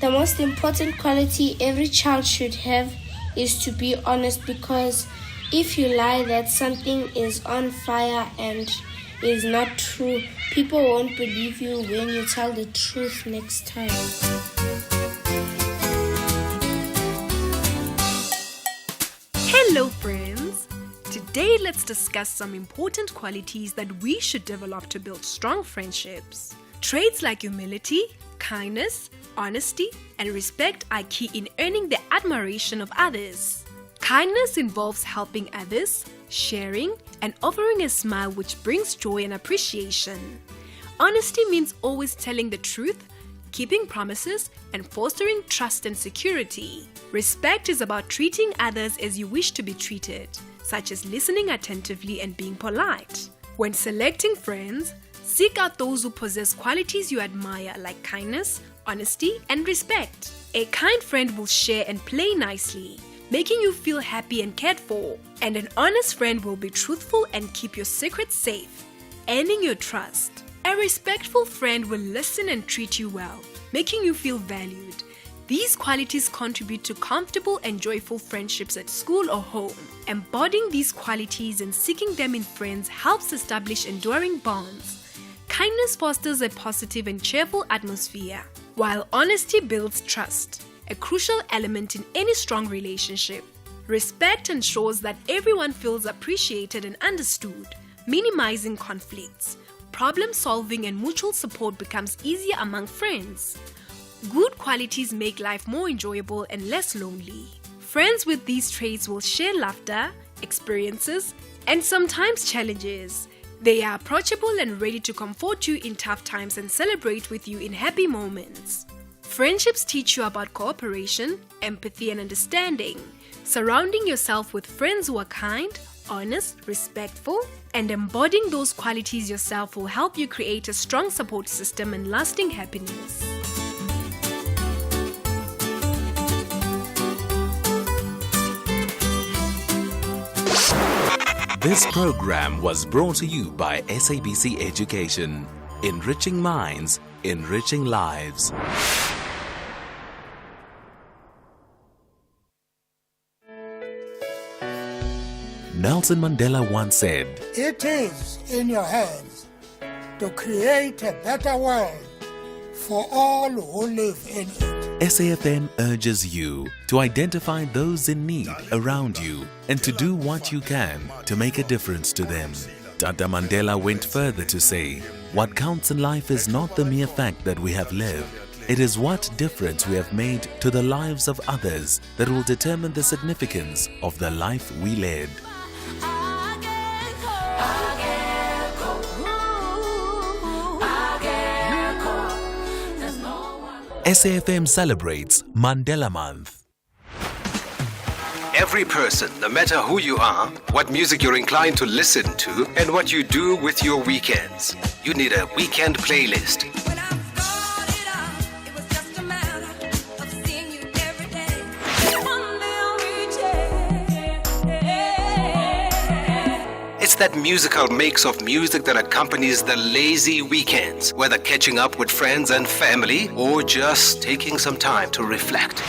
The most important quality every child should have is to be honest, because if you lie that something is on fire and is not true, people won't believe you when you tell the truth next time. Hello friends! Today let's discuss some important qualities that we should develop to build strong friendships. Traits like humility, kindness, honesty, and respect are key in earning the admiration of others. Kindness involves helping others, sharing, and offering a smile which brings joy and appreciation. Honesty means always telling the truth, keeping promises, and fostering trust and security. Respect is about treating others as you wish to be treated, such as listening attentively and being polite. When selecting friends, seek out those who possess qualities you admire like kindness, honesty, and respect. A kind friend will share and play nicely, making you feel happy and cared for. And an honest friend will be truthful and keep your secrets safe, earning your trust. A respectful friend will listen and treat you well, making you feel valued. These qualities contribute to comfortable and joyful friendships at school or home. Embodying these qualities and seeking them in friends helps establish enduring bonds. Kindness fosters a positive and cheerful atmosphere, while honesty builds trust, a crucial element in any strong relationship. Respect ensures that everyone feels appreciated and understood, minimizing conflicts. Problem solving and mutual support becomes easier among friends. Good qualities make life more enjoyable and less lonely. Friends with these traits will share laughter, experiences, and sometimes challenges. They are approachable and ready to comfort you in tough times and celebrate with you in happy moments. Friendships teach you about cooperation, empathy, and understanding. Surrounding yourself with friends who are kind, honest, respectful, and embodying those qualities yourself will help you create a strong support system and lasting happiness. This program was brought to you by SABC Education. Enriching minds, enriching lives. Nelson Mandela once said, It is in your hands to create a better world for all who live in it. SAFM urges you to identify those in need around you and to do what you can to make a difference to them. Tata Mandela went further to say, what counts in life is not the mere fact that we have lived. It is what difference we have made to the lives of others that will determine the significance of the life we led. SAFM celebrates Mandela Month. Every person, no matter who you are, what music you're inclined to listen to, and what you do with your weekends, you need a weekend playlist. It's that musical mix of music that accompanies the lazy weekends, whether catching up with friends and family or just taking some time to reflect.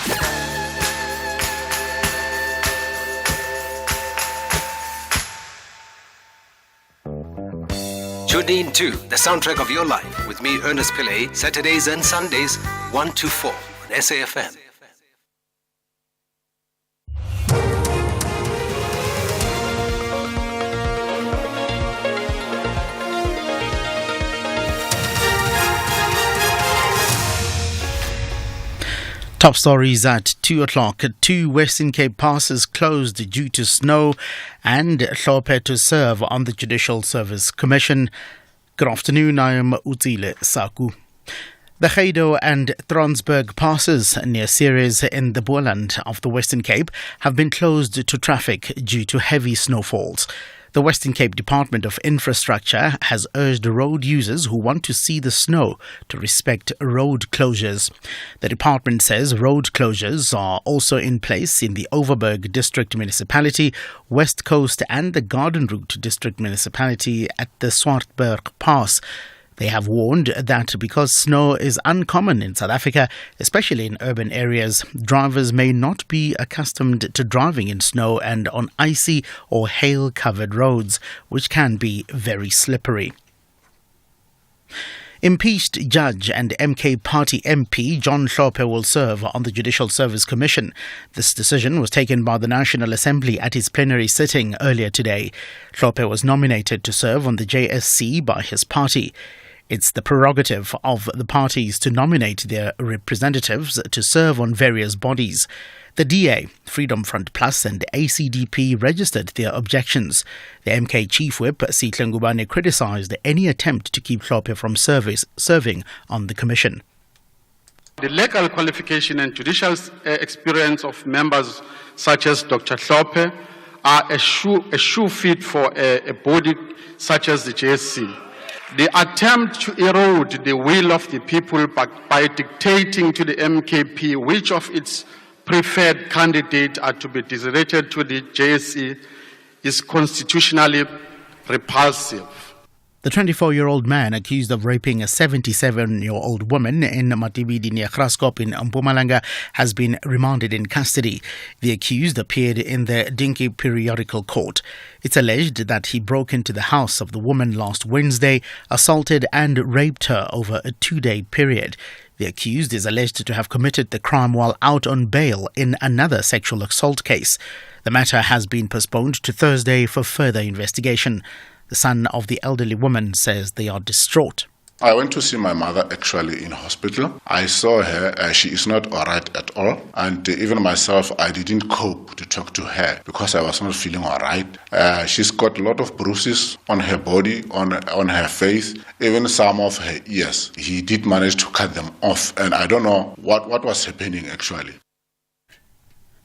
Tune in to The Soundtrack of Your Life with me, Ernest Pillay, Saturdays and Sundays, 1 to 4 on SAFM. Top stories at 2 o'clock. 2 Western Cape passes closed due to snow, and Hlophe to serve on the Judicial Service Commission. Good afternoon, I am Utsile Saku. The Gedo and Transberg passes near Ceres in the Boland of the Western Cape have been closed to traffic due to heavy snowfalls. The Western Cape Department of Infrastructure has urged road users who want to see the snow to respect road closures. The department says road closures are also in place in the Overberg District Municipality, West Coast and the Garden Route District Municipality at the Swartberg Pass. They have warned that because snow is uncommon in South Africa, especially in urban areas, drivers may not be accustomed to driving in snow and on icy or hail-covered roads, which can be very slippery. Impeached judge and MK Party MP John Hlophe will serve on the Judicial Service Commission. This decision was taken by the National Assembly at its plenary sitting earlier today. Hlophe was nominated to serve on the JSC by his party. It's the prerogative of the parties to nominate their representatives to serve on various bodies. The DA, Freedom Front Plus and ACDP registered their objections. The MK Chief Whip, Sihle Ngubane, criticised any attempt to keep Hlophe from serving on the commission. The legal qualification and judicial experience of members such as Dr. Hlophe are a shoe fit for a body such as the JSC. The attempt to erode the will of the people by dictating to the MKP which of its preferred candidates are to be designated to the JSC is constitutionally repulsive. The 24-year-old man accused of raping a 77-year-old woman in Matibidi near Graskop in Mpumalanga has been remanded in custody. The accused appeared in the Dinky Periodical Court. It's alleged that he broke into the house of the woman last Wednesday, assaulted and raped her over a 2-day period. The accused is alleged to have committed the crime while out on bail in another sexual assault case. The matter has been postponed to Thursday for further investigation. The son of the elderly woman says they are distraught. I went to see my mother actually in hospital. I saw her. She is not all right at all. And even myself, I didn't cope to talk to her because I was not feeling all right. She's got a lot of bruises on her body, on her face, even some of her ears. He did manage to cut them off. And I don't know what was happening actually.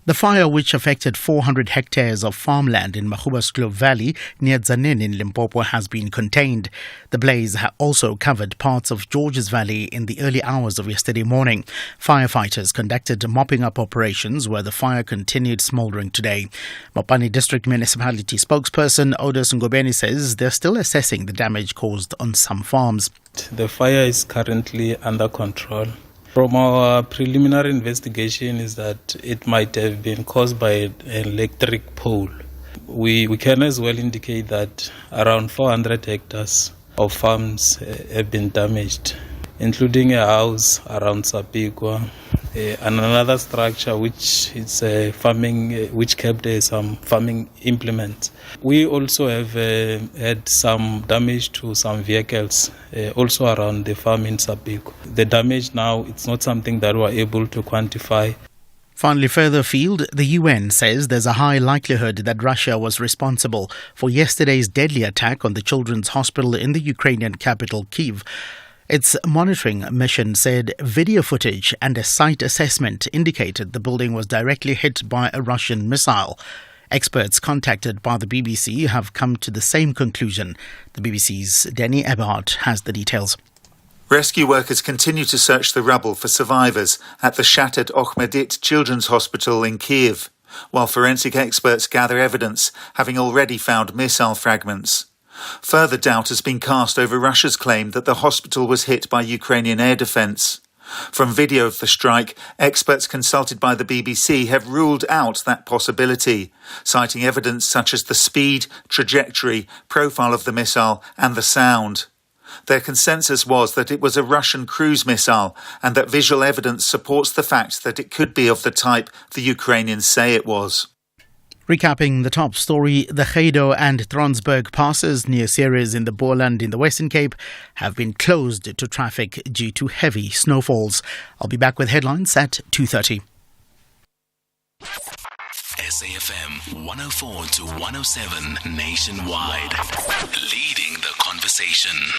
The fire, which affected 400 hectares of farmland in Makhubaskloof Valley near Tzaneen in Limpopo, has been contained. The blaze also covered parts of Georges Valley in the early hours of yesterday morning. Firefighters conducted mopping up operations where the fire continued smouldering today. Mopani District Municipality spokesperson Odos Ngobeni says they're still assessing the damage caused on some farms. The fire is currently under control. From our preliminary investigation is that it might have been caused by an electric pole. We can as well indicate that around 400 hectares of farms have been damaged, including a house around Sapigwa and another structure which is farming, which kept some farming implements. We also have had some damage to some vehicles also around the farm in Sapigwa. The damage now, it's not something that we're able to quantify. Finally, further afield, the UN says there's a high likelihood that Russia was responsible for yesterday's deadly attack on the children's hospital in the Ukrainian capital, Kyiv. Its monitoring mission said video footage and a site assessment indicated the building was directly hit by a Russian missile. Experts contacted by the BBC have come to the same conclusion. The BBC's Danny Eberhardt has the details. Rescue workers continue to search the rubble for survivors at the shattered Okhmedit Children's Hospital in Kyiv, while forensic experts gather evidence, having already found missile fragments. Further doubt has been cast over Russia's claim that the hospital was hit by Ukrainian air defence. From video of the strike, experts consulted by the BBC have ruled out that possibility, citing evidence such as the speed, trajectory, profile of the missile and the sound. Their consensus was that it was a Russian cruise missile and that visual evidence supports the fact that it could be of the type the Ukrainians say it was. Recapping the top story, the Gedo and Transberg passes near Ceres in the Boland in the Western Cape have been closed to traffic due to heavy snowfalls. I'll be back with headlines at 2:30. SAFM 104 to 107 nationwide, leading the conversation.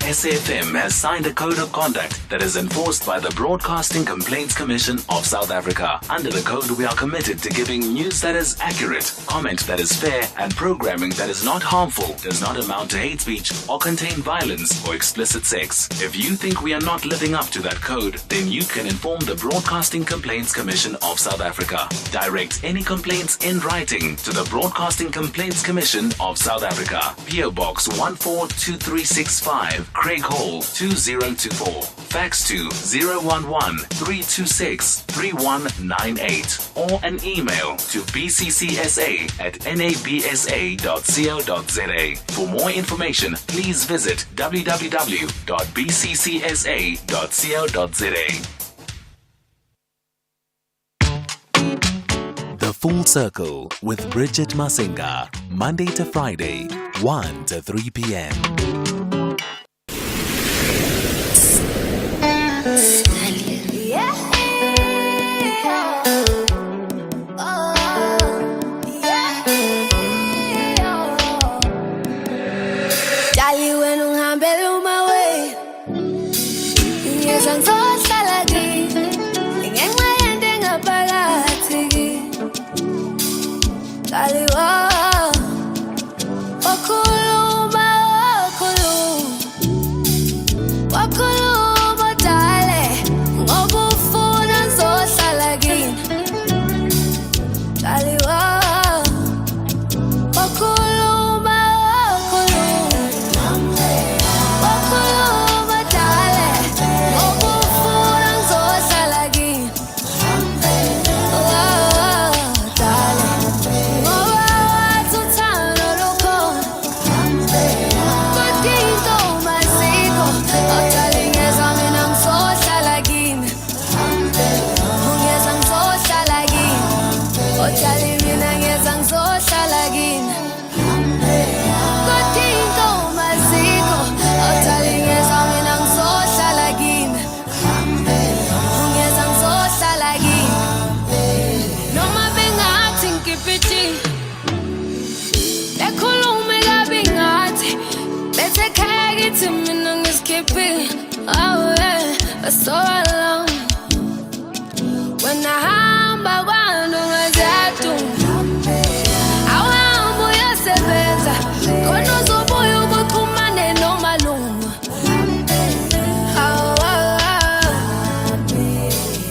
SAFM has signed a code of conduct that is enforced by the Broadcasting Complaints Commission of South Africa. Under the code, we are committed to giving news that is accurate, comment that is fair, and programming that is not harmful, does not amount to hate speech, or contain violence or explicit sex. If you think we are not living up to that code, then you can inform the Broadcasting Complaints Commission of South Africa. Direct any complaints in writing to the Broadcasting Complaints Commission of South Africa. PO Box 142365. Craig Hall 2024. Fax to 011-326-3198 or an email to bccsa@nabsa.co.za. For more information, please visit www.bccsa.co.za. The Full Circle with Bridget Masinga, Monday to Friday, 1 to 3 p.m. so long. When I hamba kwanu ngaziyadu awambu yasebenza khona uzobuya ubuxhumane nomalungu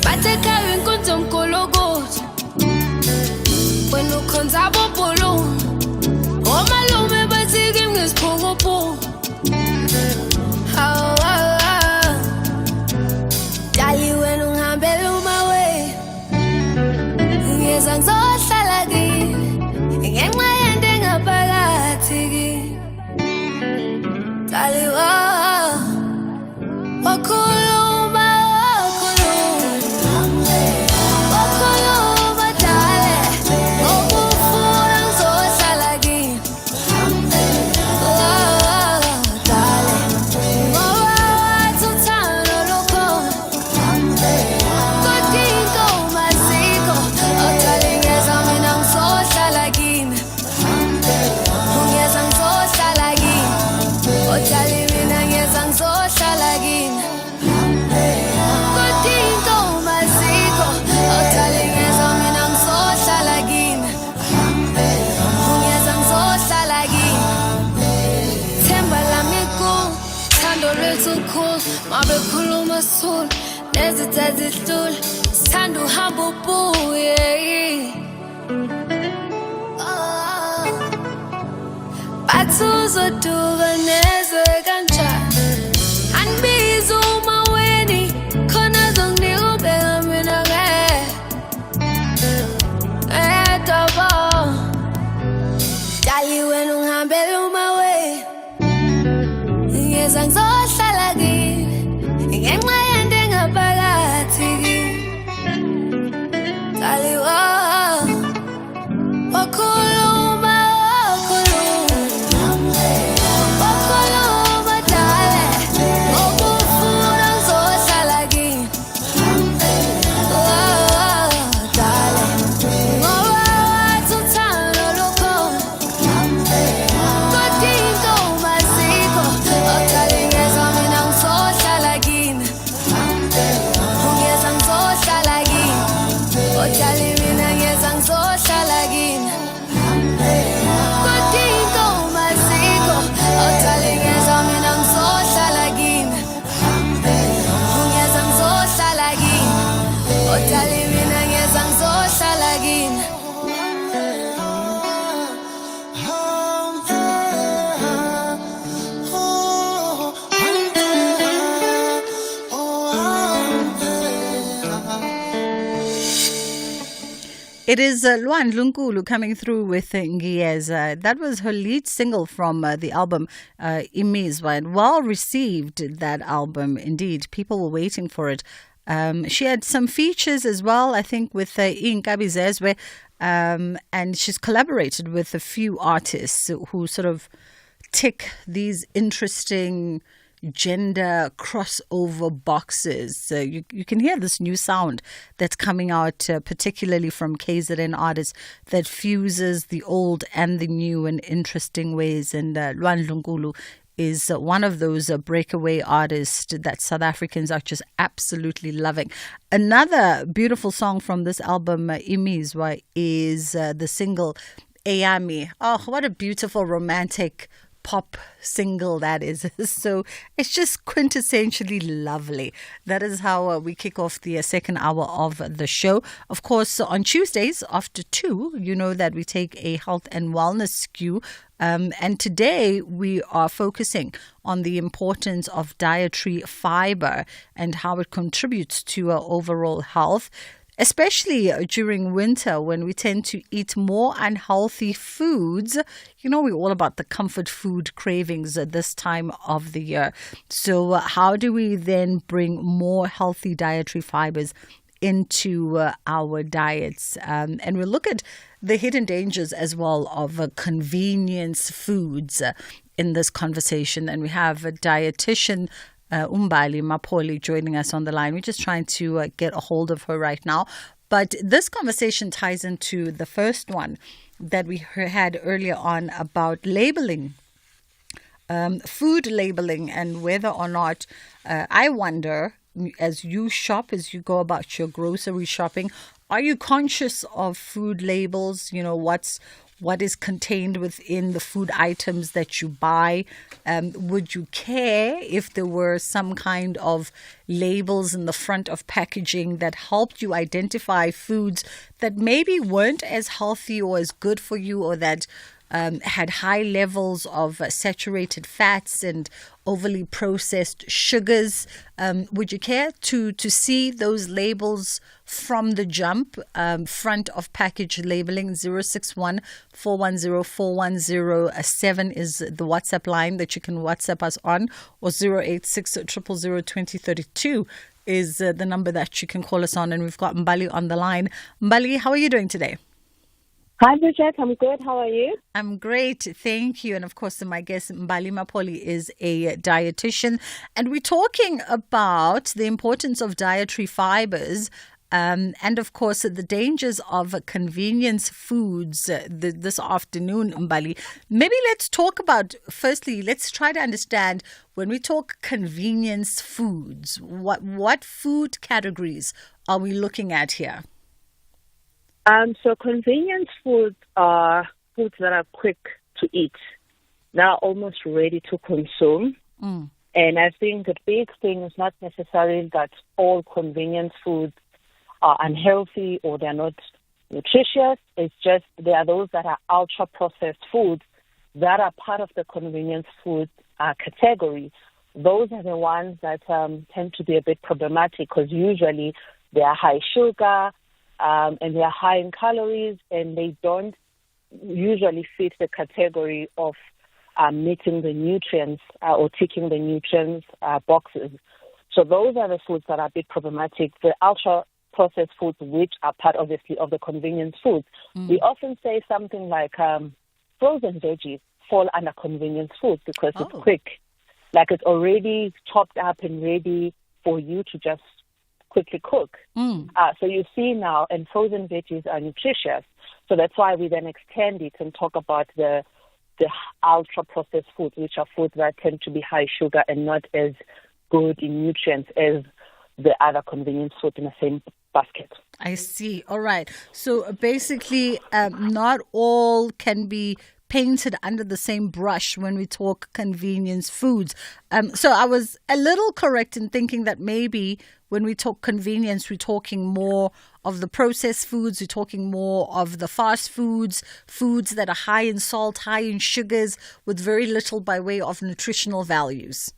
bathekayo inkunzi omkhulukuthi wena ukhonza bobhulungu omalume bathike ngesiphukuphuku dali wena ungihambela umawe ngiyeza ngizohlala kini ngenxa yento engaphakathi kini dali wakhuluma dale ngokufuna ngizohlala kini dale ngoba wathi uthando lukhona kodinga umasiko odale ngeza mina ngizohlala kini ungeza ngizohlala kini odale mina ngeza ngizohlala kini kodinga umasiko odale ngeza mina ngizohlala kini ungeza ngizohlala kini themba lami ku thando lwethu khulu mabekhuluma sulu nezitha zihlula sithanda uhamba ubuye bathi uzoduka nezwe kanjani andibiza umaweni khona zonginika ubeka mina ngedaba dali wena ungihambela umawe ngiyeza ngizohlala kini ngenxa yento engaphakathi kini dali wakhuluma dale ngokufuna ngizohlala kini dale ngoba wathi uthando lukhona kodinga umasiko odale ngeza mina ngizohlala kini ungeza ngizohlala kini odale mina ngeza ngizohlala kini kodinga umasiko odale ngeza mina ngizohlala kini ungeza ngizohlala kini odale mina ngeza ngizohlala kini It is Luan Lunkulu coming through with Ngiyeza. That was her lead single from the album Imizwa. And well received, that album, indeed. People were waiting for it. She had some features as well, I think, with Inkabi Zezwe. And she's collaborated with a few artists who sort of tick these interesting gender crossover boxes. So you can hear this new sound that's coming out, particularly from KZN artists, that fuses the old and the new in interesting ways. And Luan Lunkulu is one of those breakaway artists that South Africans are just absolutely loving. Another beautiful song from this album, Imizwa, is the single Eyami. Oh, what a beautiful romantic pop single that is. So it's just quintessentially lovely. That is how we kick off the second hour of the show. Of course, on Tuesdays after 2, you know that we take a health and wellness skew. And today we are focusing on the importance of dietary fiber and how it contributes to our overall health, especially during winter when we tend to eat more unhealthy foods. You know, we're all about the comfort food cravings at this time of the year. So how do we then bring more healthy dietary fibers into our diets? And we'll look at the hidden dangers as well of convenience foods in this conversation. And we have a dietitian, Umbali Mapoli, joining us on the line. We're just trying to get a hold of her right now. But this conversation ties into the first one that we had earlier on about labeling, food labeling, and whether or not I wonder as you shop, as you go about your grocery shopping, are you conscious of food labels? You know, what is contained within the food items that you buy? Would you care if there were some kind of labels in the front of packaging that helped you identify foods that maybe weren't as healthy or as good for you, or that had high levels of saturated fats and overly processed sugars? Would you care to see those labels from the jump? Front of package labeling. 061 410 4107 is the WhatsApp line that you can WhatsApp us on, or 086 000 2032 is the number that you can call us on. And we've got Mbali on the line. Mbali, how are you doing today? Hi, Bridget. I'm good. How are you? I'm great. Thank you. And of course, my guest, Mbali Mapoli, is a dietitian. And we're talking about the importance of dietary fibers and, of course, the dangers of convenience foods this afternoon, Mbali. Maybe let's talk about, firstly, let's try to understand when we talk convenience foods, what food categories are we looking at here? So convenience foods are foods that are quick to eat. They're almost ready to consume. And I think the big thing is not necessarily that all convenience foods are unhealthy or they're not nutritious. It's just there are those that are ultra-processed foods that are part of the convenience food category. Those are the ones that tend to be a bit problematic because usually they are high sugar, and they are high in calories, and they don't usually fit the category of meeting the nutrients or ticking the nutrients boxes. So those are the foods that are a bit problematic. The ultra-processed foods, which are part, obviously, of the convenience foods. We often say something like frozen veggies fall under convenience foods because it's quick. Like it's already chopped up and ready for you to just quickly cook. So you see now, and frozen veggies are nutritious. So that's why we then extend it and talk about the ultra-processed foods, which are foods that tend to be high sugar and not as good in nutrients as the other convenience food in the same basket. I see. All right. So basically, not all can be painted under the same brush when we talk convenience foods. So I was a little correct in thinking that maybe when we talk convenience, we're talking more of the processed foods, we're talking more of the fast foods, foods that are high in salt, high in sugars, with very little by way of nutritional values.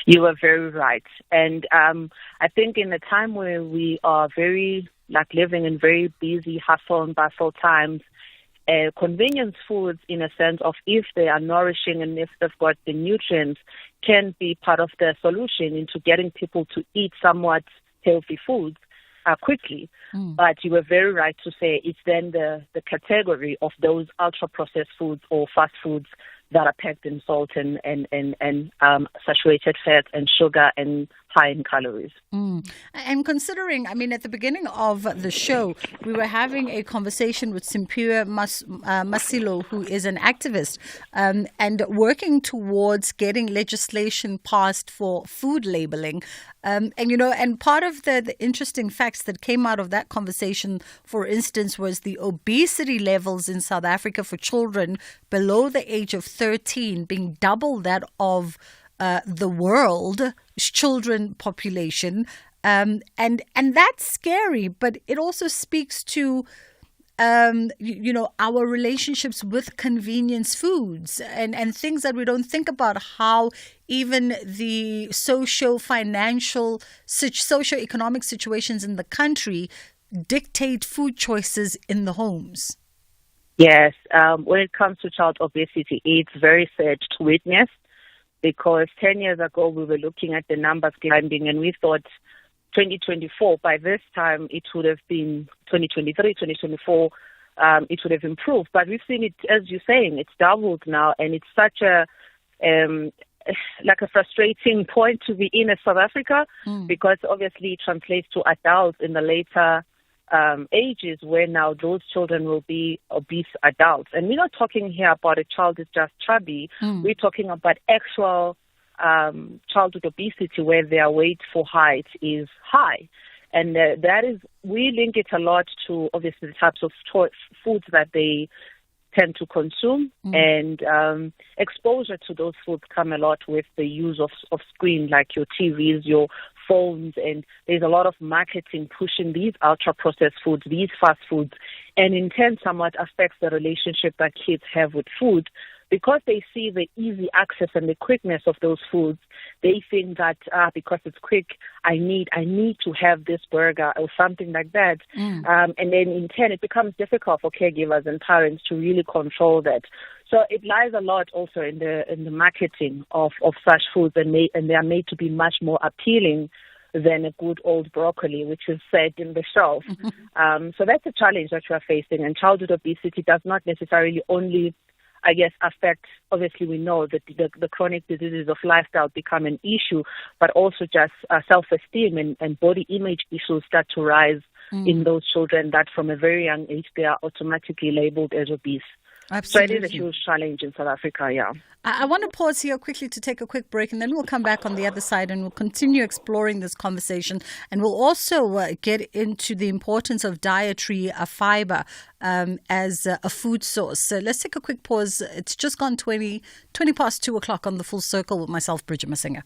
You are very right. And I think in a time where we are very, living in very busy, hustle and bustle times, convenience foods, in a sense of if they are nourishing and if they've got the nutrients, can be part of the solution into getting people to eat somewhat healthy foods quickly. But you were very right to say it's then the category of those ultra-processed foods or fast foods that are packed in salt and saturated fat and sugar and high in calories. And considering, at the beginning of the show, we were having a conversation with Simpiwe Masilo, who is an activist and working towards getting legislation passed for food labeling. And part of the interesting facts that came out of that conversation, for instance, was the obesity levels in South Africa for children below the age of 13 being double that of the world children population. And that's scary, but it also speaks to our relationships with convenience foods and things that we don't think about, how even the socio-economic situations in the country dictate food choices in the homes. Yes, when it comes to child obesity, it's very sad to witness, because 10 years ago we were looking at the numbers climbing and we thought 2024, by this time it would have been 2023, 2024, it would have improved. But we've seen it, as you're saying, it's doubled now, and it's such a frustrating point to be in as South Africa, because obviously it translates to adults in the later ages where now those children will be obese adults. And we're not talking here about a child is just chubby. We're talking about actual childhood obesity, where their weight for height is high. And we link it a lot to obviously the types of foods that they tend to consume, and exposure to those foods come a lot with the use of screen, like your TVs, your phones, and there's a lot of marketing pushing these ultra-processed foods, these fast foods, and in turn somewhat affects the relationship that kids have with food. Because they see the easy access and the quickness of those foods, they think that because it's quick, I need to have this burger or something like that. And then in turn, it becomes difficult for caregivers and parents to really control that. So it lies a lot also in the marketing of such foods, and they are made to be much more appealing than a good old broccoli, which is set in the shelf. So that's a challenge that we are facing. And childhood obesity does not necessarily only, I guess, affect, obviously we know that the chronic diseases of lifestyle become an issue, but also just self-esteem and body image issues start to rise in those children that from a very young age they are automatically labeled as obese. Absolutely. So it is a huge challenge in South Africa, yeah. I want to pause here quickly to take a quick break, and then we'll come back on the other side and we'll continue exploring this conversation. And we'll also get into the importance of dietary fiber as a food source. So let's take a quick pause. It's just gone 20 past 2 o'clock on The Full Circle with myself, Bridget Masinga.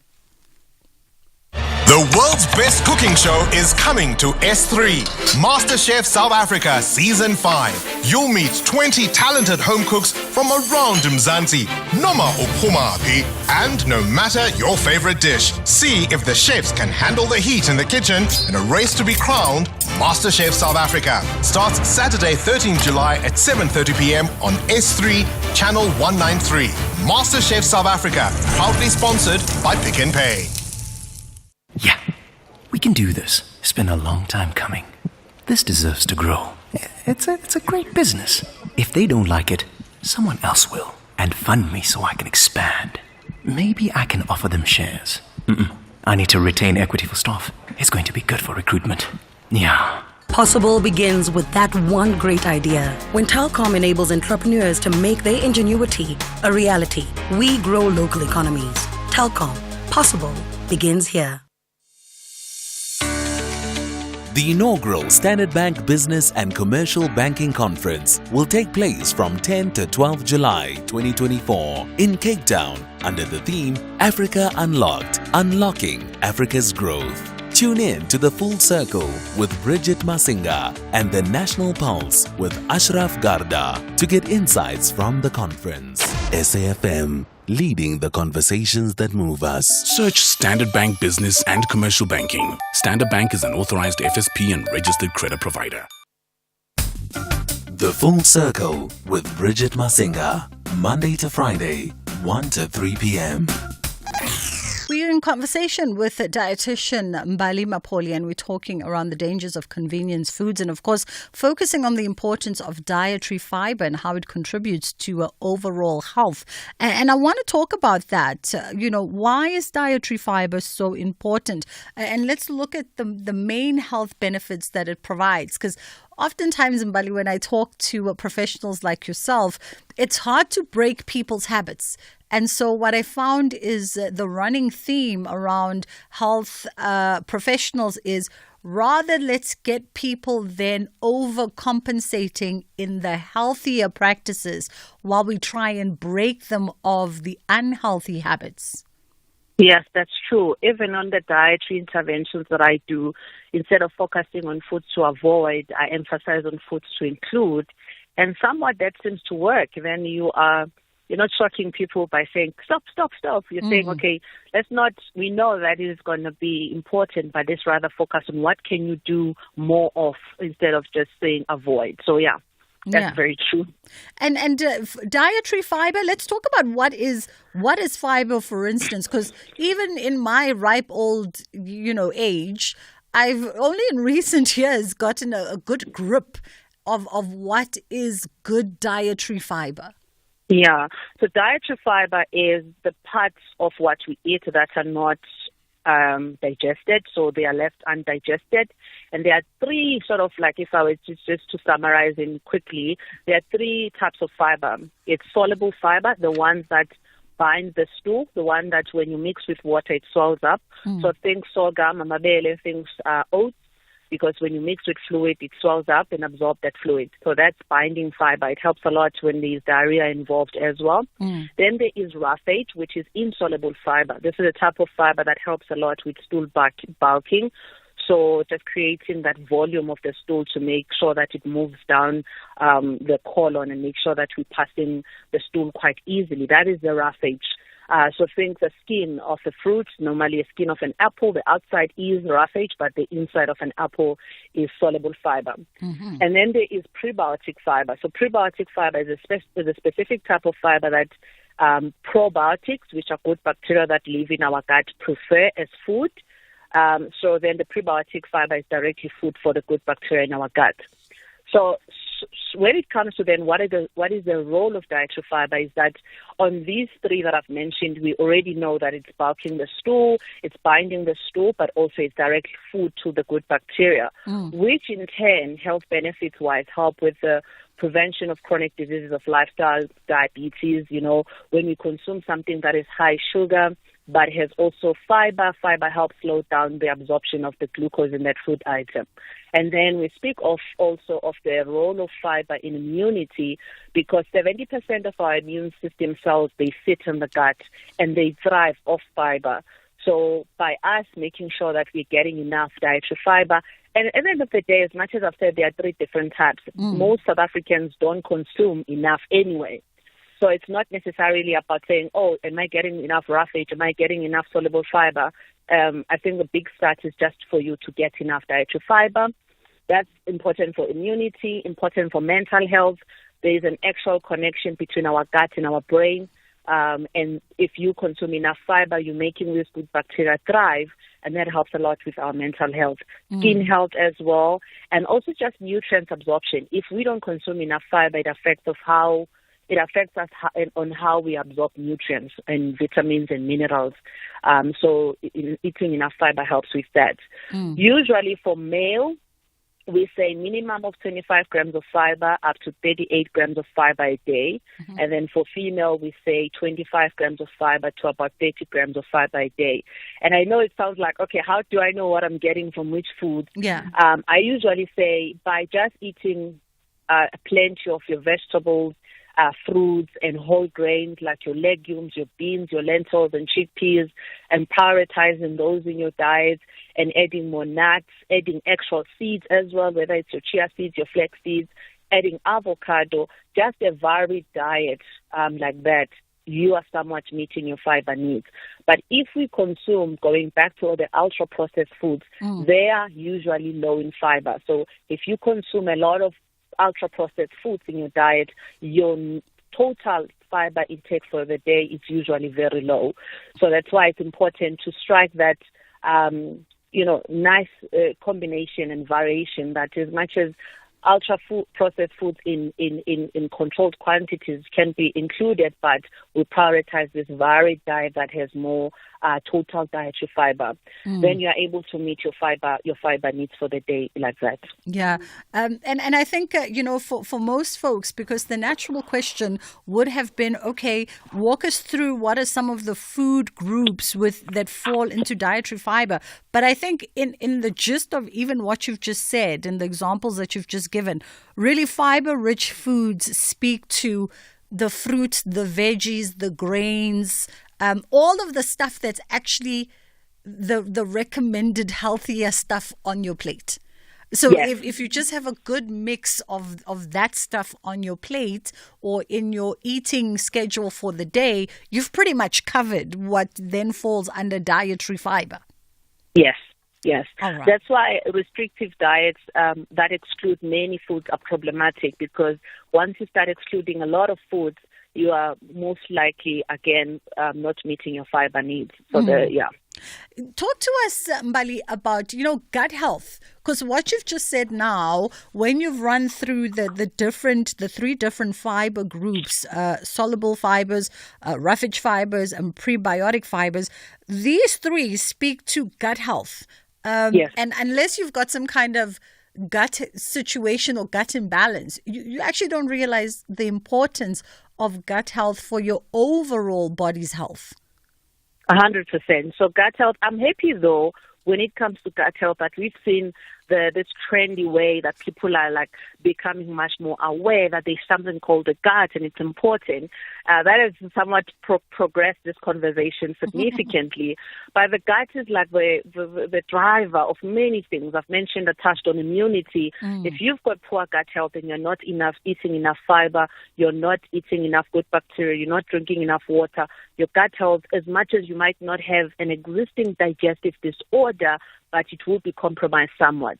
The world's best cooking show is coming to S3. MasterChef South Africa Season 5. You'll meet 20 talented home cooks from around Mzansi, noma uphumaphi, and no matter your favorite dish. See if the chefs can handle the heat in the kitchen in a race to be crowned MasterChef South Africa. Starts Saturday 13 July at 7:30 p.m. on S3 Channel 193. MasterChef South Africa, proudly sponsored by Pick n Pay. Yeah, we can do this. It's been a long time coming. This deserves to grow. It's a great business. If they don't like it, someone else will. And fund me so I can expand. Maybe I can offer them shares. I need to retain equity for staff. It's going to be good for recruitment. Yeah. Possible begins with that one great idea. When Telkom enables entrepreneurs to make their ingenuity a reality, we grow local economies. Telkom. Possible begins here. The inaugural Standard Bank Business and Commercial Banking Conference will take place from 10 to 12 July 2024 in Cape Town under the theme Africa Unlocked, Unlocking Africa's Growth. Tune in to The Full Circle with Bridget Masinga and The National Pulse with Ashraf Garda to get insights from the conference. SAFM, leading the conversations that move us. Search Standard Bank Business and Commercial Banking. Standard Bank is an authorized FSP and registered credit provider. The Full Circle with Bridget Masinga, Monday to Friday, 1 to 3 p.m. We're in conversation with dietitian Mbali Mapoli, and we're talking around the dangers of convenience foods and, of course, focusing on the importance of dietary fiber and how it contributes to overall health. And I want to talk about that. Why is dietary fiber so important? And let's look at the main health benefits that it provides, because oftentimes, Mbali, when I talk to professionals like yourself, it's hard to break people's habits. And so what I found is the running theme around health professionals is rather let's get people then overcompensating in the healthier practices while we try and break them of the unhealthy habits. Yes, that's true. Even on the dietary interventions that I do, instead of focusing on foods to avoid, I emphasize on foods to include. And somewhat that seems to work. Then you're not shocking people by saying, stop. You're saying, okay, we know that it is going to be important, but let's rather focus on what can you do more of instead of just saying avoid. So, yeah. That's very true. And dietary fiber, let's talk about what is fiber, for instance, because even in my ripe old, age, I've only in recent years gotten a good grip of what is good dietary fiber. Yeah. So dietary fiber is the parts of what we eat that are not digested, so they are left undigested. And there are three sort of like, if I were just to summarize in quickly, there are three types of fiber. It's soluble fiber, the ones that bind the stool, the one that when you mix with water, it swells up. So think sorghum, amabele, things oats, because when you mix with fluid, it swells up and absorbs that fluid. So that's binding fiber. It helps a lot when there's diarrhea involved as well. Then there is roughage, which is insoluble fiber. This is a type of fiber that helps a lot with stool bulking. So just creating that volume of the stool to make sure that it moves down the colon and make sure that we're passing the stool quite easily. That is the roughage. So think the skin of the fruit, normally a skin of an apple, the outside is roughage, but the inside of an apple is soluble fiber. And then there is prebiotic fiber. So prebiotic fiber is a specific type of fiber that probiotics, which are good bacteria that live in our gut, prefer as food. So then the prebiotic fiber is directly food for the good bacteria in our gut. So when it comes to then what is the role of dietary fiber is that on these three that I've mentioned, we already know that it's bulking the stool, it's binding the stool, but also it's directly food to the good bacteria, which in turn, health benefits-wise, help with the prevention of chronic diseases of lifestyle, diabetes. When we consume something that is high sugar, but has also fiber. Fiber helps slow down the absorption of the glucose in that food item. And then we speak also of the role of fiber in immunity, because 70% of our immune system cells, they sit in the gut and they thrive off fiber. So by us making sure that we're getting enough dietary fiber, and at the end of the day, as much as I've said there are three different types, most South Africans don't consume enough anyway. So it's not necessarily about saying, oh, am I getting enough roughage? Am I getting enough soluble fiber? I think the big start is just for you to get enough dietary fiber. That's important for immunity, important for mental health. There is an actual connection between our gut and our brain. And if you consume enough fiber, you're making these good bacteria thrive, and that helps a lot with our mental health, skin health as well, and also just nutrient absorption. If we don't consume enough fiber, it affects us on how we absorb nutrients and vitamins and minerals. So eating enough fiber helps with that. Usually for male, we say minimum of 25 grams of fiber up to 38 grams of fiber a day. And then for female, we say 25 grams of fiber to about 30 grams of fiber a day. And I know it sounds like, okay, how do I know what I'm getting from which food? Yeah. I usually say by just eating plenty of your vegetables, fruits and whole grains like your legumes, your beans, your lentils and chickpeas, and prioritizing those in your diet, and adding more nuts, adding actual seeds as well, whether it's your chia seeds, your flax seeds, adding avocado, just a varied diet like that, you are somewhat meeting your fiber needs. But if we consume, going back to all the ultra-processed foods, they are usually low in fiber. So if you consume a lot of ultra-processed foods in your diet, your total fiber intake for the day is usually very low. So that's why it's important to strike that, nice combination and variation, that as much as ultra-processed foods in controlled quantities can be included, but we prioritize this varied diet that has more total dietary fiber. Then you are able to meet your fiber needs for the day like that. Yeah. And I think, for most folks, because the natural question would have been, okay, walk us through what are some of the food groups that fall into dietary fiber. But I think in the gist of even what you've just said and the examples that you've just given, really fiber-rich foods speak to the fruits, the veggies, the grains, all of the stuff that's actually the recommended healthier stuff on your plate. So yes. if you just have a good mix of that stuff on your plate or in your eating schedule for the day, you've pretty much covered what then falls under dietary fiber. Yes. All right. That's why restrictive diets that exclude many foods are problematic, because once you start excluding a lot of foods, you are most likely, again, not meeting your fiber needs. So Talk to us, Mbali, about, gut health. Because what you've just said now, when you've run through the three different fiber groups, soluble fibers, roughage fibers, and prebiotic fibers, these three speak to gut health. Yes. And unless you've got some kind of gut situation or gut imbalance, you actually don't realize the importance of gut health for your overall body's health. 100%. So gut health, I'm happy though, when it comes to gut health, that we've seen this trendy way that people are like becoming much more aware that there's something called the gut and it's important. That has somewhat progressed this conversation significantly. But the gut is like the driver of many things. I've mentioned, I touched on immunity. If you've got poor gut health and you're not eating enough fiber, you're not eating enough good bacteria, you're not drinking enough water, your gut health, as much as you might not have an existing digestive disorder, but it will be compromised somewhat.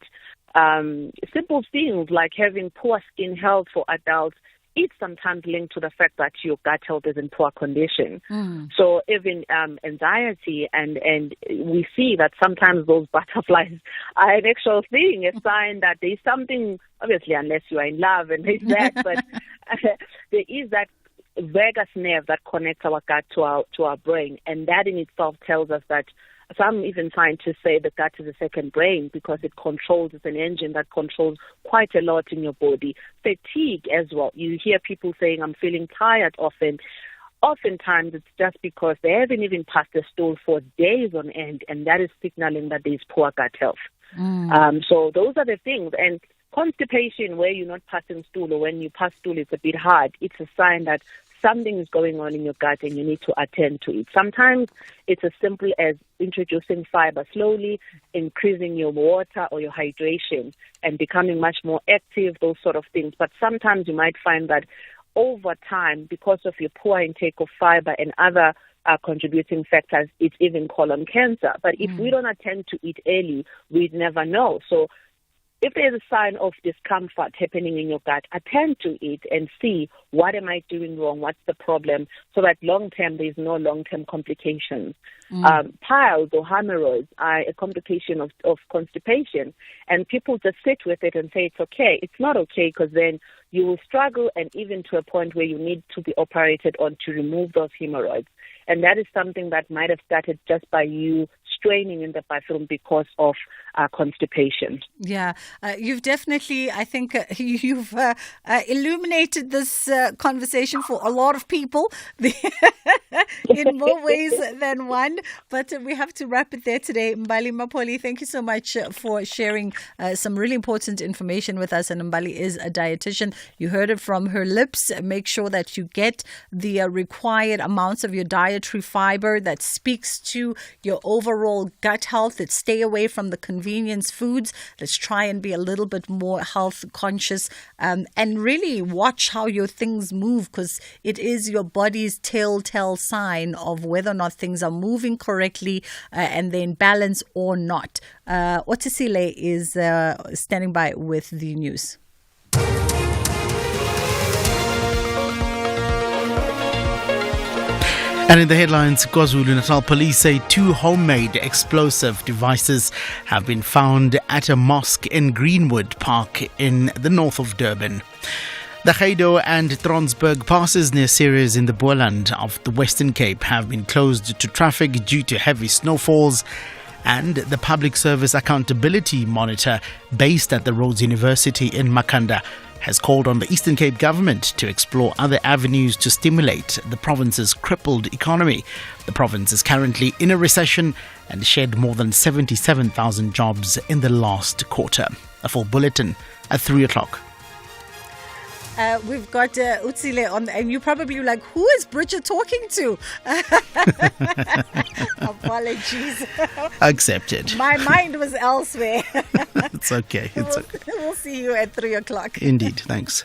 Simple things like having poor skin health for adults, it's sometimes linked to the fact that your gut health is in poor condition. So even anxiety, and we see that sometimes those butterflies are an actual thing, a sign that there's something, obviously unless you are in love and there's that, but there is that vagus nerve that connects our gut to our brain, and that in itself tells us that some even scientists say the gut is a second brain because it controls, it's an engine that controls quite a lot in your body. Fatigue as well. You hear people saying, I'm feeling tired often. Oftentimes it's just because they haven't even passed the stool for days on end, and that is signaling that there's poor gut health. So those are the things. And constipation, where you're not passing stool, or when you pass stool it's a bit hard, it's a sign that something is going on in your gut and you need to attend to it. Sometimes it's as simple as introducing fiber slowly, increasing your water or your hydration, and becoming much more active, those sort of things. But sometimes you might find that over time, because of your poor intake of fiber and other contributing factors, it's even colon cancer. But if we don't attend to it early, we'd never know. So if there's a sign of discomfort happening in your gut, attend to it and see, what am I doing wrong? What's the problem? So that long-term, there's no long-term complications. Piles or hemorrhoids are a complication of constipation, and people just sit with it and say it's okay. It's not okay, because then you will struggle, and even to a point where you need to be operated on to remove those hemorrhoids. And that is something that might have started just by you straining in the bathroom because of constipation. Yeah, you've definitely, I think you've illuminated this conversation for a lot of people in more ways than one. But we have to wrap it there today. Mbali Mapoli, thank you so much for sharing some really important information with us. And Mbali is a dietitian. You heard it from her lips. Make sure that you get the required amounts of your dietary fiber that speaks to your overall gut health. Let's stay away from the convenience foods. Let's try and be a little bit more health conscious, and really watch how your things move, because it is your body's telltale sign of whether or not things are moving correctly and they're in balance or not. Otisile is standing by with the news. And in the headlines, KwaZulu-Natal police say 2 homemade explosive devices have been found at a mosque in Greenwood Park in the north of Durban. The Geido and Tronsburg passes near Ceres in the Boland of the Western Cape have been closed to traffic due to heavy snowfalls, and the Public Service Accountability Monitor, based at the Rhodes University in Makanda, has called on the Eastern Cape government to explore other avenues to stimulate the province's crippled economy. The province is currently in a recession and shed more than 77,000 jobs in the last quarter. A full bulletin at 3 o'clock. We've got Utsile on, and you're probably like, who is Bridget talking to? Apologies. Accepted. My mind was elsewhere. It's okay. We'll see you at 3 o'clock. Indeed. Thanks.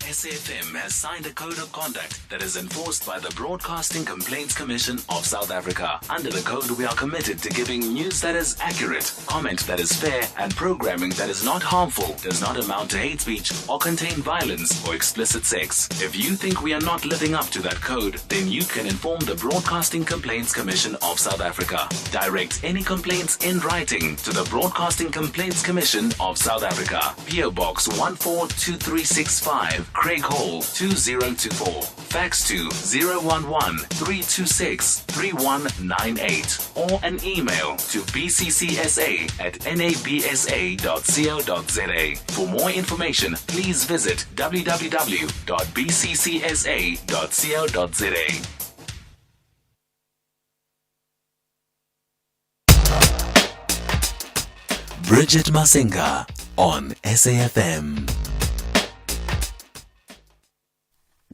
SAFM has signed a code of conduct that is enforced by the Broadcasting Complaints Commission of South Africa. Under the code, we are committed to giving news that is accurate, comment that is fair, and programming that is not harmful, does not amount to hate speech, or contain violence or explicit sex. If you think we are not living up to that code, then you can inform the Broadcasting Complaints Commission of South Africa. Direct any complaints in writing to the Broadcasting Complaints Commission of South Africa. PO Box 142365. Craig Hall 2024. Fax to 011-326-3198 or an email to bccsa@nabsa.co.za. For more information, please visit www.bccsa.co.za. Bridget Masinga on SAFM.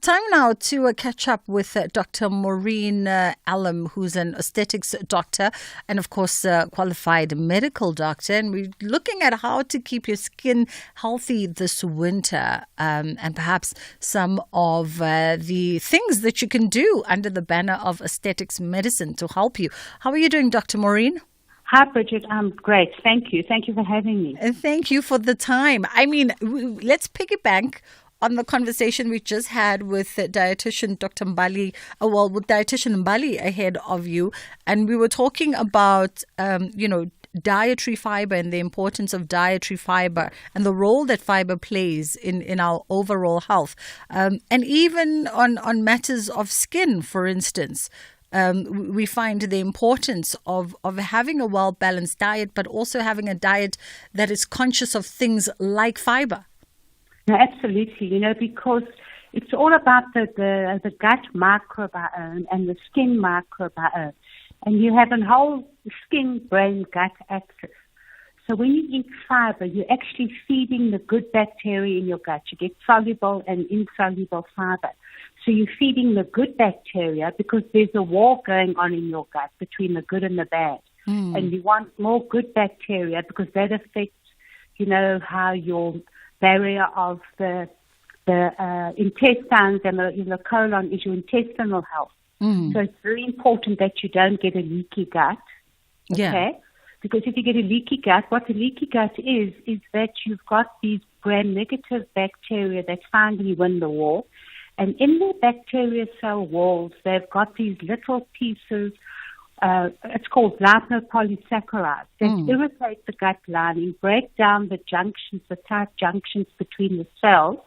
Time now to catch up with Dr. Maureen Allam, who's an aesthetics doctor and, of course, qualified medical doctor. And we're looking at how to keep your skin healthy this winter and perhaps some of the things that you can do under the banner of aesthetics medicine to help you. How are you doing, Dr. Maureen? Hi, Bridget. I'm great. Thank you. Thank you for having me. And thank you for the time. I mean, let's piggyback on the conversation we just had with dietitian Dr. Mbali, with dietitian Mbali ahead of you. And we were talking about, dietary fiber and the importance of dietary fiber and the role that fiber plays in our overall health. And even on matters of skin, for instance. We find the importance of having a well-balanced diet, but also having a diet that is conscious of things like fiber. No, absolutely. Because it's all about the gut microbiome and the skin microbiome. And you have a whole skin-brain-gut axis. So when you eat fiber, you're actually feeding the good bacteria in your gut. You get soluble and insoluble fiber. So you're feeding the good bacteria because there's a war going on in your gut between the good and the bad. And you want more good bacteria because that affects, how your barrier of the intestines and the colon is your intestinal health. So it's very important that you don't get a leaky gut. Okay? Yeah. Because if you get a leaky gut, what a leaky gut is that you've got these gram-negative bacteria that finally win the war. And in their bacteria cell walls, they've got these little pieces, it's called lipopolysaccharides, that irritate the gut lining, break down the junctions, the tight junctions between the cells,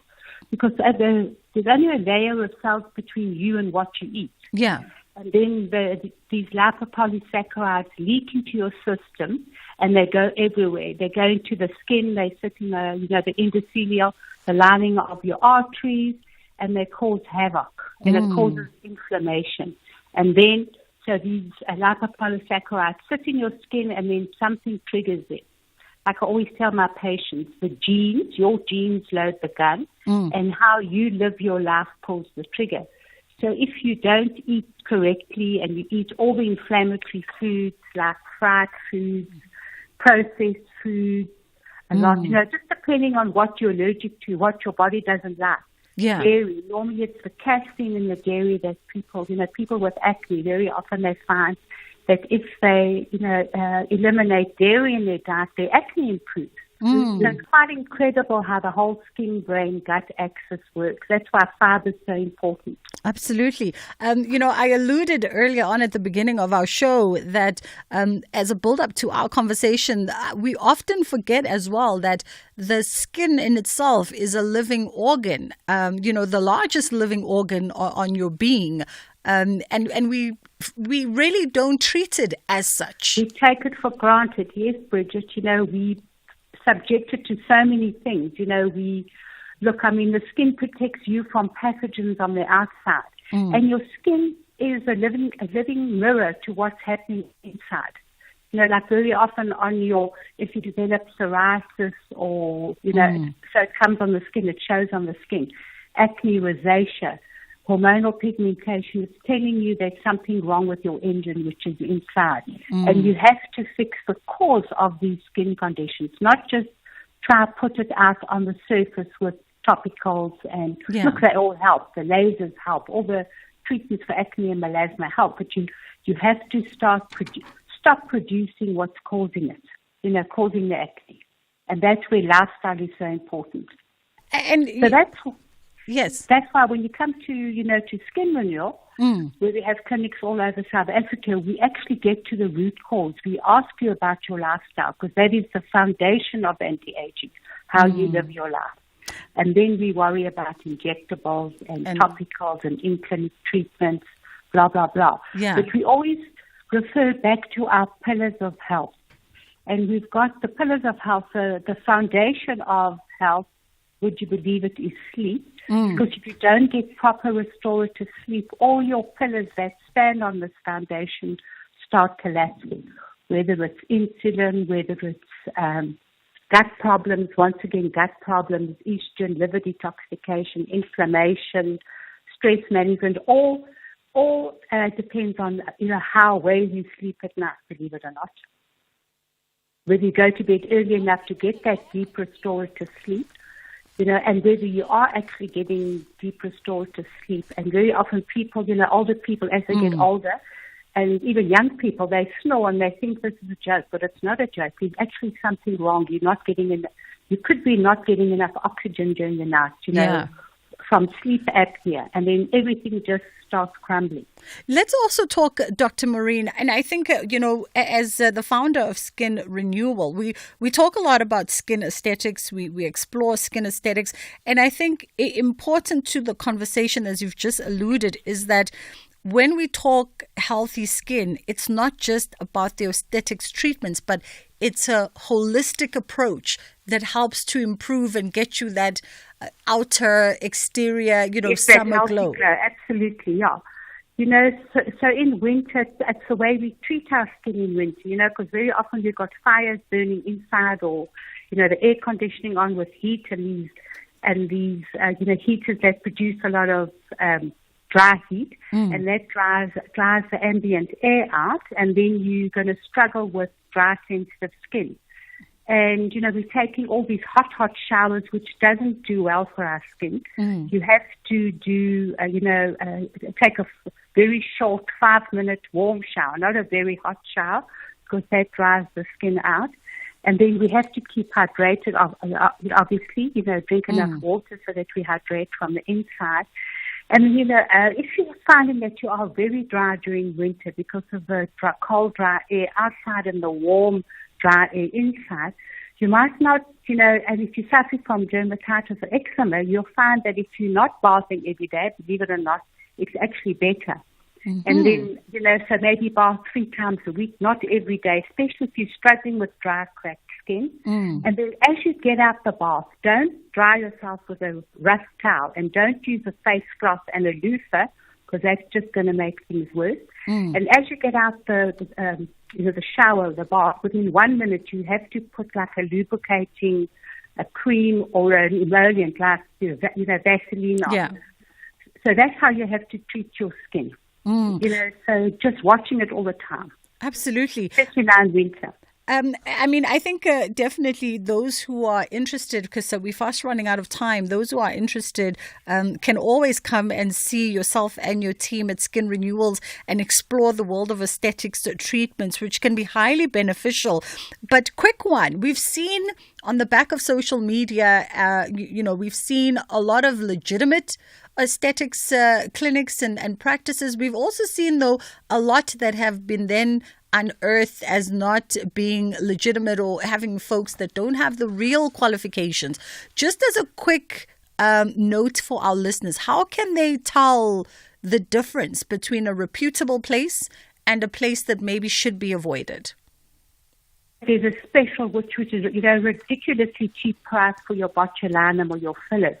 because there's only a layer of cells between you and what you eat. Yeah. And then these lipopolysaccharides leak into your system, and they go everywhere. They go into the skin. They sit in the endothelial, the lining of your arteries, and they cause havoc, and it causes inflammation. And then, so these lipopolysaccharides sit in your skin, and then something triggers them. Like I always tell my patients, your genes load the gun, and how you live your life pulls the trigger. So if you don't eat correctly and you eat all the inflammatory foods like fried foods, processed foods, a lot, just depending on what you're allergic to, what your body doesn't like. Yeah. Dairy. Normally it's the casein in the dairy that people with acne, very often they find that if they, eliminate dairy in their diet, their acne improves. So it's quite incredible how the whole skin-brain-gut axis works. That's why fiber is so important. Absolutely. I alluded earlier on at the beginning of our show that as a build-up to our conversation, we often forget as well that the skin in itself is a living organ, the largest living organ on your being. And we really don't treat it as such. We take it for granted. Yes, Bridget, we subjected to so many things. The skin protects you from pathogens on the outside. And your skin is a living mirror to what's happening inside. Like very often if you develop psoriasis or, so it comes on the skin, it shows on the skin. Acne, rosacea, hormonal pigmentation, it's telling you there's something wrong with your engine, which is inside. And you have to fix the cause of these skin conditions, not just try to put it out on the surface with topicals and look, they all help. The lasers help. All the treatments for acne and melasma help, but you have to stop producing what's causing it, causing the acne. And that's where lifestyle is so important. And so that's... Yes. That's why when you come to, to skin renewal, where we have clinics all over South Africa, we actually get to the root cause. We ask you about your lifestyle because that is the foundation of anti-aging, how you live your life. And then we worry about injectables and topicals and in-clinic treatments, blah, blah, blah. Yeah. But we always refer back to our pillars of health. And we've got the pillars of health, the foundation of health, would you believe it, is sleep. Because if you don't get proper restorative sleep, all your pillars that stand on this foundation start collapsing, whether it's insulin, whether it's gut problems, once again, gut problems, estrogen, liver detoxification, inflammation, stress management, all depends on, how well you sleep at night, believe it or not. Whether you go to bed early enough to get that deep restorative sleep, and whether you are actually getting deep restorative sleep. And very often people, older people, as they get older, and even young people, they snore and they think this is a joke, but it's not a joke. There's actually something wrong. You could be not getting enough oxygen during the night, from sleep apnea, and then everything just starts crumbling. Let's also talk, Dr. Maureen, and I think, as the founder of Skin Renewal, we talk a lot about skin aesthetics, we explore skin aesthetics, and I think important to the conversation, as you've just alluded, is that when we talk healthy skin, it's not just about the aesthetics treatments, but it's a holistic approach that helps to improve and get you that outer, exterior, summer glow. Absolutely, yeah. So in winter, it's the way we treat our skin in winter, because very often we've got fires burning inside, or, the air conditioning on with heat and these heaters that produce a lot of dry heat, and that drives the ambient air out, and then you're going to struggle with dry, sensitive skin. And, we're taking all these hot showers, which doesn't do well for our skin. You have to do, take a very short 5-minute warm shower, not a very hot shower, because that dries the skin out. And then we have to keep hydrated, obviously, drink enough water so that we hydrate from the inside. And, if you're finding that you are very dry during winter because of the cold, dry air outside and the warm, dry air inside, you might not, and if you're suffering from dermatitis or eczema, you'll find that if you're not bathing every day, believe it or not, it's actually better. And then, so maybe bath 3 times a week, not every day, especially if you're struggling with dry, cracked skin. And then as you get out the bath, don't dry yourself with a rough towel, and don't use a face cloth and a loofah, because that's just going to make things worse. And as you get out the shower, the bath, within 1 minute, you have to put like a lubricating, a cream or an emollient, like, Vaseline on. Yeah. So that's how you have to treat your skin. So just watching it all the time. Absolutely. Especially now in winter. I think definitely those who are interested, because we're fast running out of time, those who are interested can always come and see yourself and your team at Skin Renewals and explore the world of aesthetics treatments, which can be highly beneficial. But quick one, we've seen on the back of social media, we've seen a lot of legitimate aesthetics clinics and practices. We've also seen, though, a lot that have been then unearthed as not being legitimate, or having folks that don't have the real qualifications. Just as a quick note for our listeners, how can they tell the difference between a reputable place and a place that maybe should be avoided? There's a special, which is, ridiculously cheap price for your botulinum or your fillers.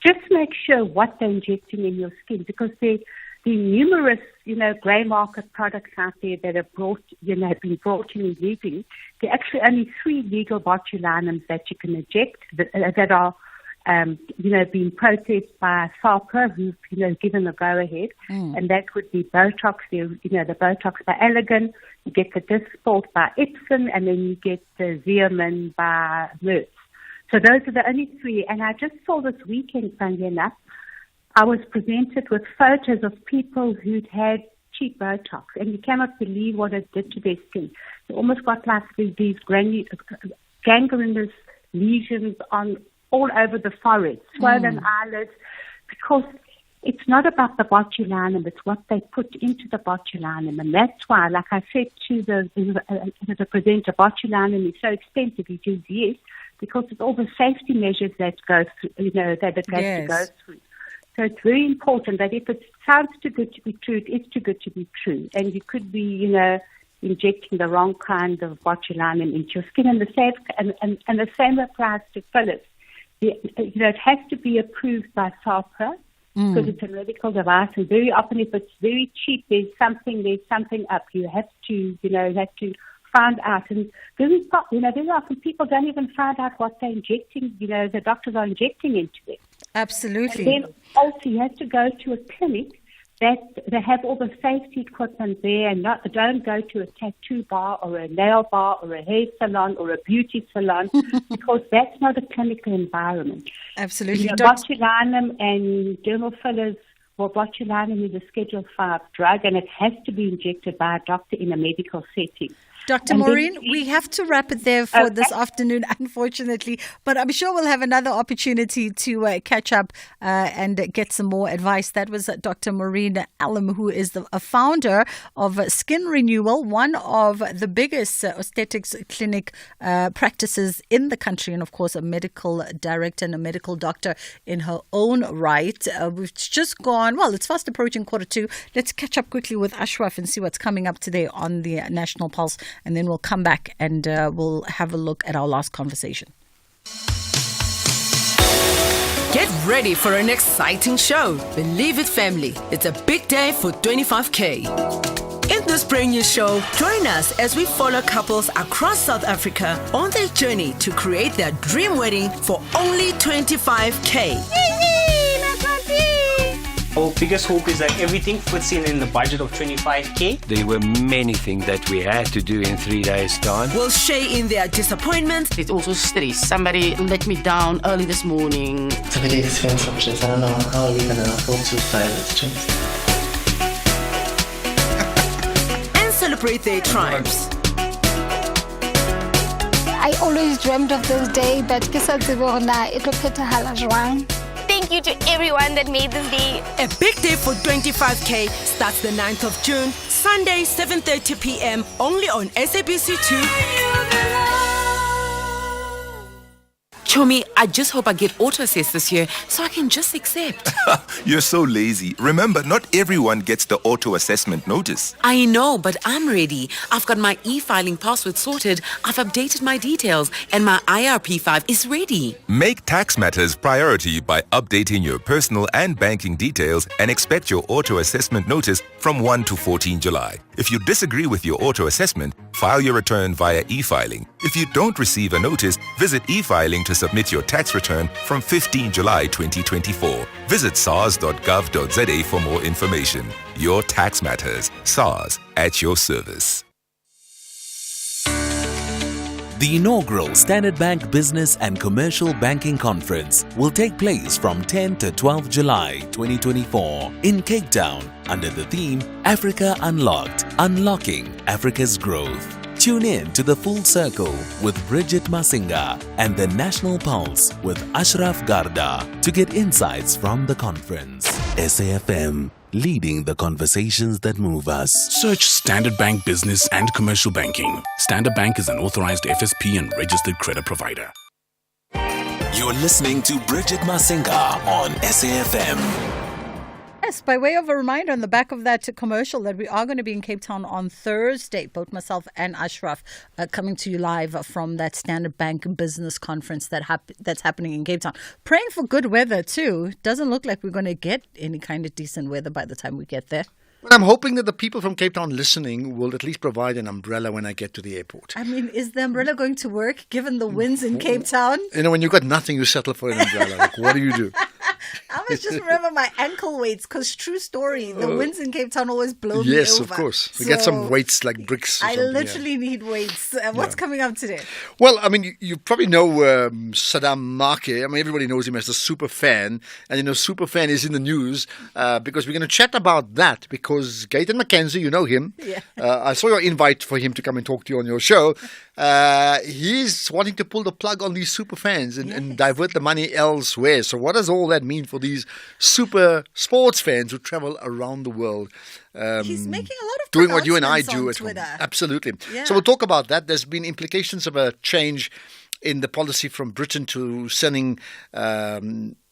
Just make sure what they're injecting in your skin, because the numerous, grey market products out there that are have been brought in illegally. There are actually only 3 legal botulinums that you can inject that are, being processed by SAPA, who've, given the go-ahead. And that would be Botox, the Botox by Allergan. You get the Dysport by Ipsen, and then you get the Xeomin by Merck. So those are the only 3. And I just saw this weekend, funny enough, I was presented with photos of people who'd had cheap Botox, and you cannot believe what it did to their skin. They almost got like these gangrenous lesions all over the forehead, swollen eyelids, because it's not about the botulinum, it's what they put into the botulinum. And that's why, like I said to the presenter, botulinum is so expensive. He says, yes, because it's all the safety measures that go through, that it has to go through. So it's very important that if it sounds too good to be true, it is too good to be true. And you could be, injecting the wrong kind of botulinum into your skin. And the same applies to fillers. It has to be approved by SAHPRA because it's a medical device. And very often, if it's very cheap, there's something up. You have to, find out. And very often people don't even find out what they're injecting, the doctors are injecting into them. Absolutely. And then also you have to go to a clinic that they have all the safety equipment there and don't go to a tattoo bar or a nail bar or a hair salon or a beauty salon because that's not a clinical environment. Absolutely. Botulinum and dermal fillers, botulinum is a Schedule 5 drug and it has to be injected by a doctor in a medical setting. Dr. Maureen, we have to wrap it there for this afternoon, unfortunately, but I'm sure we'll have another opportunity to catch up and get some more advice. That was Dr. Maureen Allam, who is a founder of Skin Renewal, one of the biggest aesthetics clinic practices in the country, and of course a medical director and a medical doctor in her own right. We've just gone, it's fast approaching 2:45. Let's catch up quickly with Ashraf and see what's coming up today on the National Pulse. And then we'll come back and we'll have a look at our last conversation. Get ready for an exciting show. Believe it, family. It's a big day for 25K. In this brand new show, join us as we follow couples across South Africa on their journey to create their dream wedding for only 25K. Our biggest hope is that everything fits in the budget of 25K. There were many things that we had to do in 3 days' time. We'll share in their disappointment. It's also stress. Somebody let me down early this morning. It's a really expensive trip. I don't know how we're going to afford to fly this trip. And celebrate their triumphs. I always dreamed of this day, but ke sa tsebe hore na e tlo phethahala jwang. Thank you to everyone that made this day. A big day for 25K starts the 9th of June, Sunday, 7:30 p.m. only on SABC2. Chomi, I just hope I get auto-assess this year so I can just accept. You're so lazy. Remember, not everyone gets the auto-assessment notice. I know, but I'm ready. I've got my e-filing password sorted, I've updated my details, and my IRP5 is ready. Make tax matters priority by updating your personal and banking details and expect your auto-assessment notice from 1 to 14 July. If you disagree with your auto-assessment, file your return via e-filing. If you don't receive a notice, visit e-filing to submit your tax return from 15 July 2024. Visit sars.gov.za for more information. Your tax matters. SARS, at your service. The inaugural Standard Bank Business and Commercial Banking Conference will take place from 10 to 12 July 2024 in Cape Town under the theme Africa Unlocked, Unlocking Africa's Growth. Tune in to The Full Circle with Bridget Masinga and The National Pulse with Ashraf Garda to get insights from the conference. SAFM, leading the conversations that move us. Search Standard Bank Business and Commercial Banking. Standard Bank is an authorized FSP and registered credit provider. You're listening to Bridget Masinga on SAFM. Yes, by way of a reminder on the back of that commercial that we are going to be in Cape Town on Thursday, both myself and Ashraf coming to you live from that Standard Bank Business Conference that's happening in Cape Town. Praying for good weather too. Doesn't look like we're going to get any kind of decent weather by the time we get there. Well, I'm hoping that the people from Cape Town listening will at least provide an umbrella when I get to the airport. I mean, is the umbrella going to work given the winds in Cape Town? You know, when you've got nothing, you settle for an umbrella. Like, what do? I must just remember my ankle weights because true story, the winds in Cape Town always blow me over. Yes, of course. We get some weights like bricks. I literally need weights. What's coming up today? Well, I mean, you probably know Saddam Marke. I mean, everybody knows him as the super fan. And, you know, super fan is in the news because we're going to chat about that because Gayton McKenzie, you know him. Yeah. I saw your invite for him to come and talk to you on your show. He's wanting to pull the plug on these super fans and divert the money elsewhere. So what does all that mean for these super sports fans who travel around the world? He's making a lot of doing what you and I do on at Twitter. home. Absolutely. Yeah. So we'll talk about that. There's been implications of a change in the policy from Britain to sending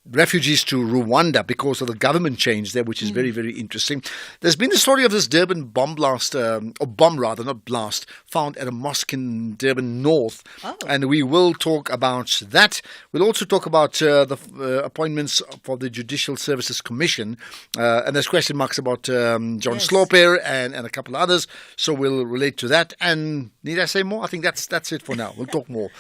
refugees to Rwanda because of the government change there, which is very, very interesting. There's been the story of this Durban bomb blast, or bomb rather, not blast, found at a mosque in Durban North. And we will talk about that. We'll also talk about the appointments for the Judicial Services Commission. And there's question marks about John Sloper and a couple of others. So we'll relate to that. And need I say more? I think that's it for now. We'll talk more.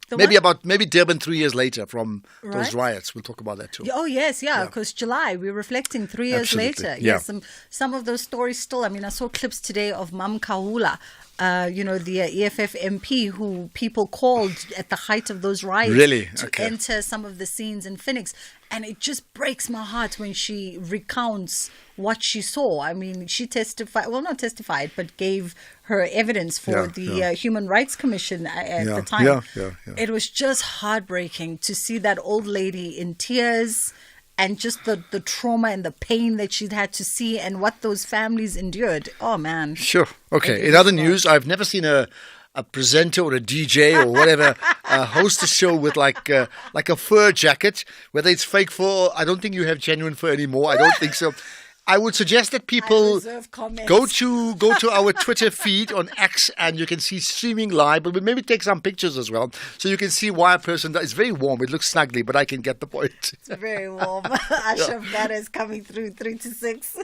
Maybe Durban 3 years later from those riots. We'll talk about that too. Oh yes, because July we're reflecting 3 years later. Yeah. Yes, some of those stories still. I mean, I saw clips today of Mam Kaula, the EFF MP who people called at the height of those riots to enter some of the scenes in Phoenix. And it just breaks my heart when she recounts what she saw. I mean, she not testified, but gave her evidence for the Human Rights Commission at the time. It was just heartbreaking to see that old lady in tears and just the trauma and the pain that she'd had to see and what those families endured. Oh, man. Sure. Okay. In other news, I've never seen a presenter or a DJ or whatever host a show with like a fur jacket, whether it's fake fur. I don't think you have genuine fur anymore. I don't think so. I would suggest that people go to our Twitter feed on X and you can see streaming live, but we'll maybe take some pictures as well so you can see why a person does. It's very warm. It looks snuggly, but I can get the point. It's very warm. Ashraf Gada is coming through 3 to 6.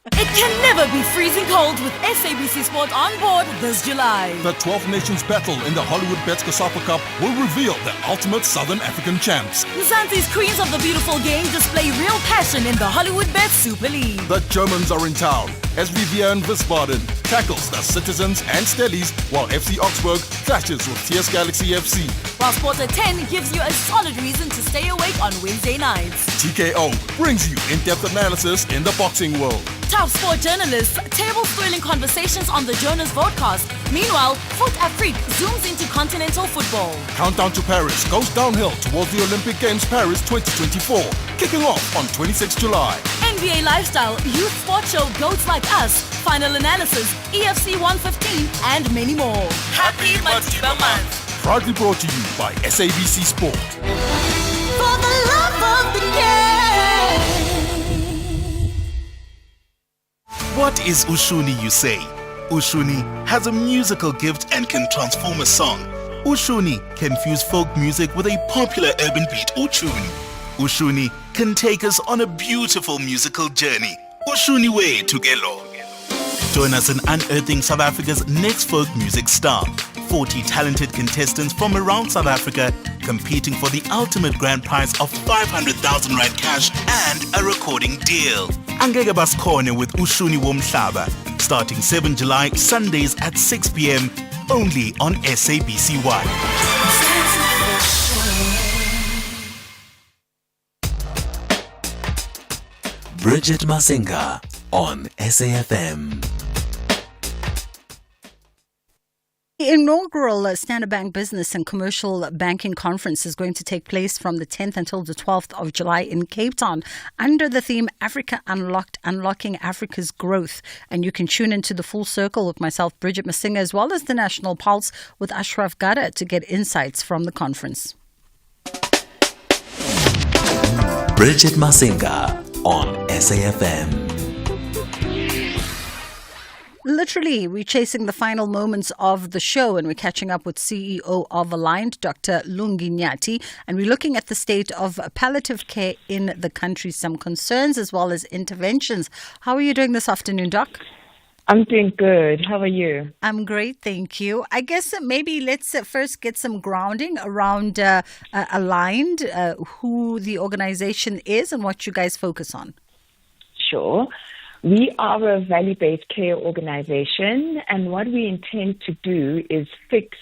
It can never be freezing cold with SABC Sport on board this July. The 12 Nations battle in the Hollywood Bets Cassava Cup will reveal the ultimate Southern African champs. Nzansi's Queens of the Beautiful Game display real passion in the Hollywood Bets Super League. The Germans are in town as Vivian Wiesbaden tackles the Citizens and Stellies, while FC Augsburg clashes with TS Galaxy FC. While Sport at 10 gives you a solid reason to stay awake on Wednesday nights. TKO brings you in-depth analysis in the boxing world. Top sport journalists, table-swirling conversations on the Jonas Vodcast. Meanwhile, Foot Afrique zooms into continental football. Countdown to Paris goes downhill towards the Olympic Games Paris 2024, kicking off on 26 July. NBA Lifestyle, Youth Sport Show Goats Like Us, Final Analysis, EFC 115, and many more. Happy Madiba Month. Proudly brought to you by SABC Sport. For the love of the game. What is Ushuni, you say? Ushuni has a musical gift and can transform a song. Ushuni can fuse folk music with a popular urban beat or tune. Ushuni can take us on a beautiful musical journey. Ushuni way to Gelo. Join us in unearthing South Africa's next folk music star. 40 talented contestants from around South Africa competing for the ultimate grand prize of 500,000 Rand cash and a recording deal. Angeke basikhone with Ushuni Womhlaba, starting 7 July, Sundays at 6 p.m. only on SABC1. Bridget Masinga on SAFM. The inaugural Standard Bank Business and Commercial Banking Conference is going to take place from the 10th until the 12th of July in Cape Town under the theme Africa Unlocked, Unlocking Africa's Growth. And you can tune into the Full Circle with myself, Bridget Masinga, as well as the National Pulse with Ashraf Gada to get insights from the conference. Bridget Masinga on SAFM. Literally, we're chasing the final moments of the show and we're catching up with CEO of Aligned, Dr. Lungi Nyati, and we're looking at the state of palliative care in the country, some concerns as well as interventions. How are you doing this afternoon, Doc? I'm doing good. How are you? I'm great, thank you. I guess maybe let's first get some grounding around Aligned, who the organization is and what you guys focus on. Sure. We are a value-based care organization, and what we intend to do is fix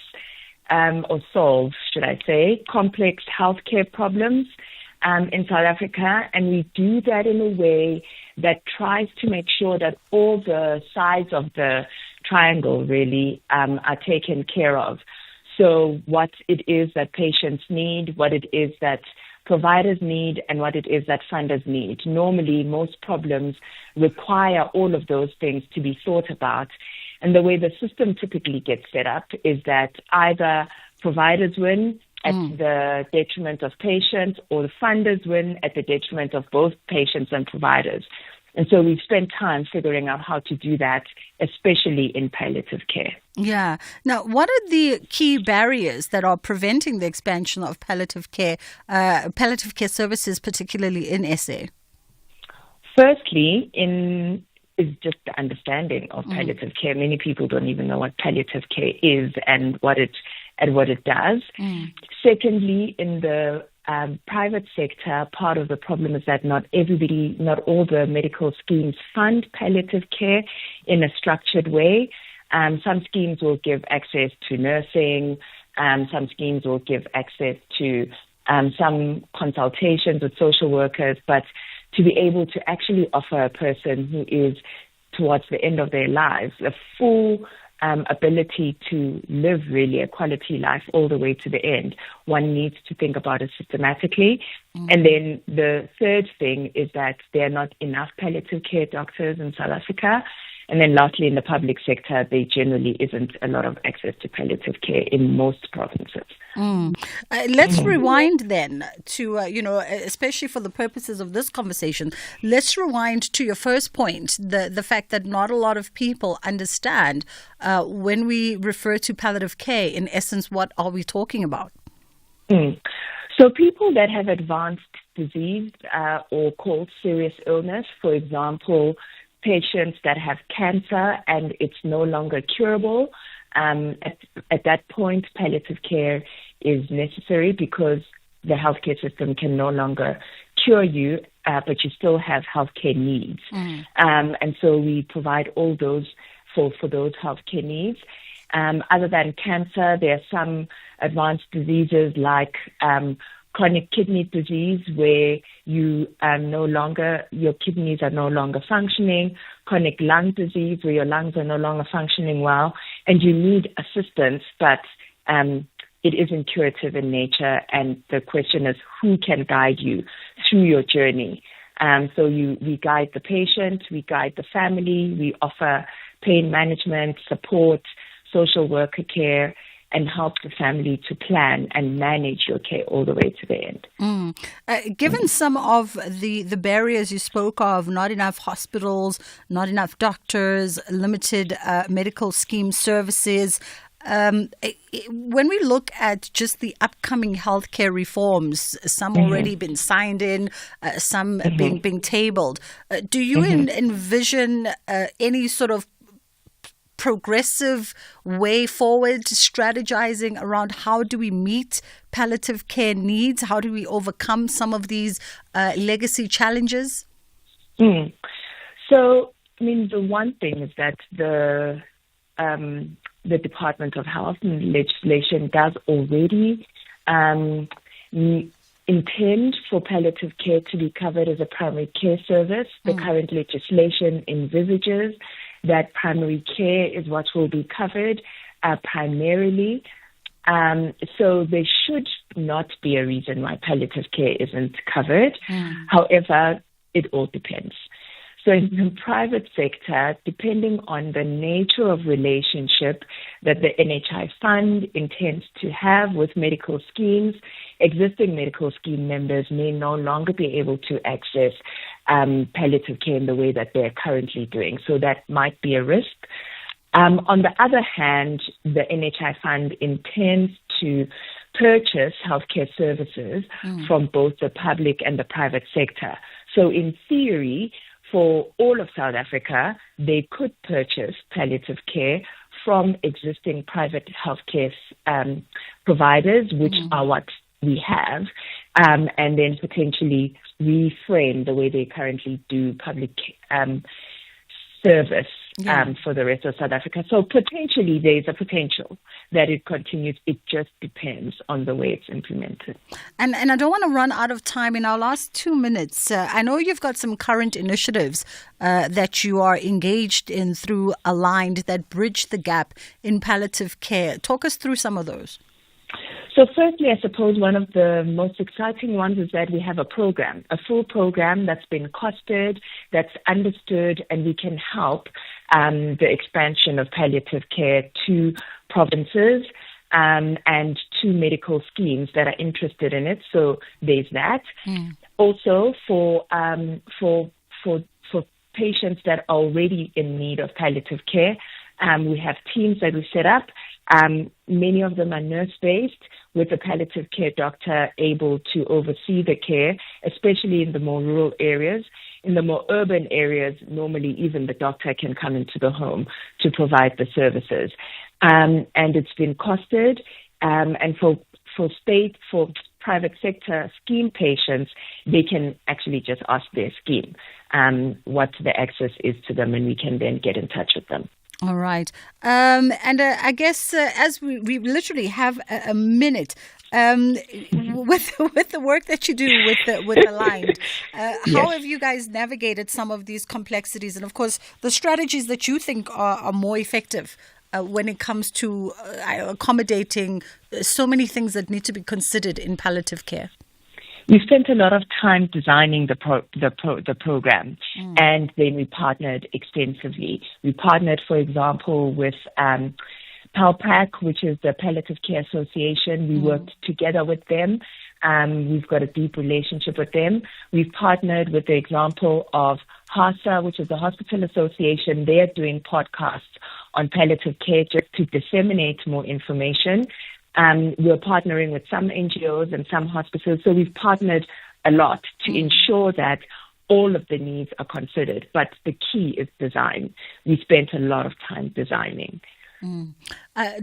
or solve, should I say, complex healthcare problems in South Africa, and we do that in a way that tries to make sure that all the sides of the triangle really are taken care of. So what it is that patients need, what it is that providers need, and what it is that funders need. Normally, most problems require all of those things to be thought about. And the way the system typically gets set up is that either providers win at the detriment of patients, or the funders win at the detriment of both patients and providers. And so we've spent time figuring out how to do that, especially in palliative care. Yeah. Now, what are the key barriers that are preventing the expansion of palliative care services, particularly in SA? Firstly, is just the understanding of palliative care. Many people don't even know what palliative care is and what it does. Secondly, in the private sector, part of the problem is that not all the medical schemes fund palliative care in a structured way. Some schemes will give access to nursing. Some schemes will give access to some consultations with social workers, but to be able to actually offer a person who is towards the end of their lives a full ability to live really a quality life all the way to the end, one needs to think about it systematically. And then the third thing is that there are not enough palliative care doctors in South Africa. And then lastly, in the public sector, there generally isn't a lot of access to palliative care in most provinces. Let's rewind then to, especially for the purposes of this conversation, let's rewind to your first point, the fact that not a lot of people understand when we refer to palliative care, in essence, what are we talking about? So people that have advanced disease or called serious illness, for example, patients that have cancer and it's no longer curable, at that point, palliative care is necessary because the healthcare system can no longer cure you, but you still have healthcare needs. And so we provide all those for those healthcare needs. Other than cancer, there are some advanced diseases like chronic kidney disease, where your kidneys are no longer functioning, chronic lung disease, where your lungs are no longer functioning well, and you need assistance, but it isn't curative in nature, and the question is who can guide you through your journey. So we guide the patient, we guide the family, we offer pain management, support, social worker care, and help the family to plan and manage your care all the way to the end. Given some of the barriers you spoke of, not enough hospitals, not enough doctors, limited medical scheme services, when we look at just the upcoming healthcare reforms, some already been signed in, some being tabled, do you envision any sort of progressive way forward, strategizing around how do we meet palliative care needs? How do we overcome some of these legacy challenges? So, the one thing is that the Department of Health and legislation does already intend for palliative care to be covered as a primary care service. The current legislation envisages that primary care is what will be covered primarily. So there should not be a reason why palliative care isn't covered. However, it all depends. So in the private sector, depending on the nature of relationship that the NHI Fund intends to have with medical schemes, existing medical scheme members may no longer be able to access palliative care in the way that they're currently doing. So that might be a risk. On the other hand, the NHI Fund intends to purchase healthcare services from both the public and the private sector. So in theory, for all of South Africa, they could purchase palliative care from existing private healthcare providers, which are what we have, and then potentially reframe the way they currently do public service for the rest of South Africa. So potentially there's a potential that it continues. It just depends on the way it's implemented. And I don't want to run out of time in our last 2 minutes. I know you've got some current initiatives that you are engaged in through Aligned that bridge the gap in palliative care. Talk us through some of those. So firstly, I suppose one of the most exciting ones is that we have a full program that's been costed, that's understood, and we can help the expansion of palliative care to provinces and 2 medical schemes that are interested in it. So there's that. Also for patients that are already in need of palliative care, we have teams that we set up. Many of them are nurse-based, with a palliative care doctor able to oversee the care, especially in the more rural areas. In the more urban areas, normally even the doctor can come into the home to provide the services. And it's been costed. And for private sector scheme patients, they can actually just ask their scheme what the access is to them, and we can then get in touch with them. All right. And I guess as we literally have a minute, with the work that you do with Aligned, how have you guys navigated some of these complexities, and of course the strategies that you think are more effective when it comes to accommodating so many things that need to be considered in palliative care? We spent a lot of time designing the program, and then we partnered extensively. We partnered, for example, with PALPAC, which is the Palliative Care Association. We worked together with them. We've got a deep relationship with them. We've partnered with the example of HASA, which is the Hospital Association. They are doing podcasts on palliative care just to disseminate more information. We're partnering with some NGOs and some hospitals. So we've partnered a lot to ensure that all of the needs are considered. But the key is design. We spent a lot of time designing.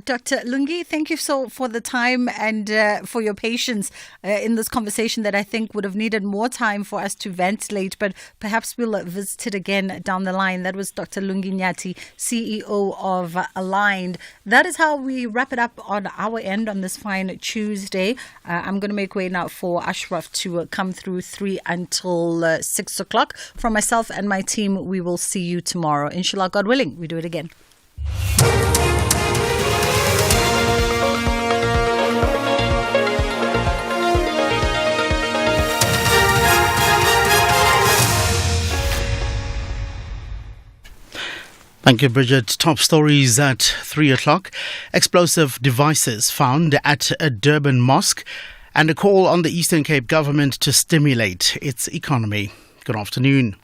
Dr. Lungi, thank you so for the time and for your patience in this conversation that I think would have needed more time for us to ventilate, but perhaps we'll visit it again down the line. That was Dr. Lungi Nyati, CEO of Aligned. That is how we wrap it up on our end on this fine Tuesday. I'm going to make way now for Ashraf to come through 3 until 6 o'clock. From myself and my team, we will see you tomorrow. Inshallah, God willing, we do it again. Thank you, Bridget. Top stories at 3 o'clock. Explosive devices found at a Durban mosque, and a call on the Eastern Cape government to stimulate its economy. Good afternoon.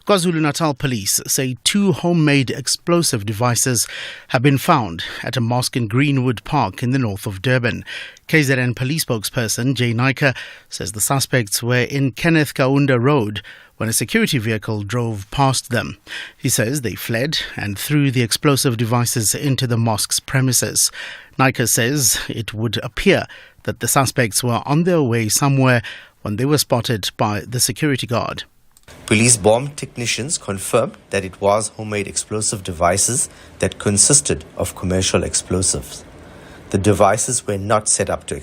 KwaZulu-Natal police say 2 homemade explosive devices have been found at a mosque in Greenwood Park in the north of Durban. KZN police spokesperson Jay Naika says the suspects were in Kenneth Kaunda Road when a security vehicle drove past them. He says they fled and threw the explosive devices into the mosque's premises. Naika says it would appear that the suspects were on their way somewhere when they were spotted by the security guard. Police bomb technicians confirmed that it was homemade explosive devices that consisted of commercial explosives. The devices were not set up to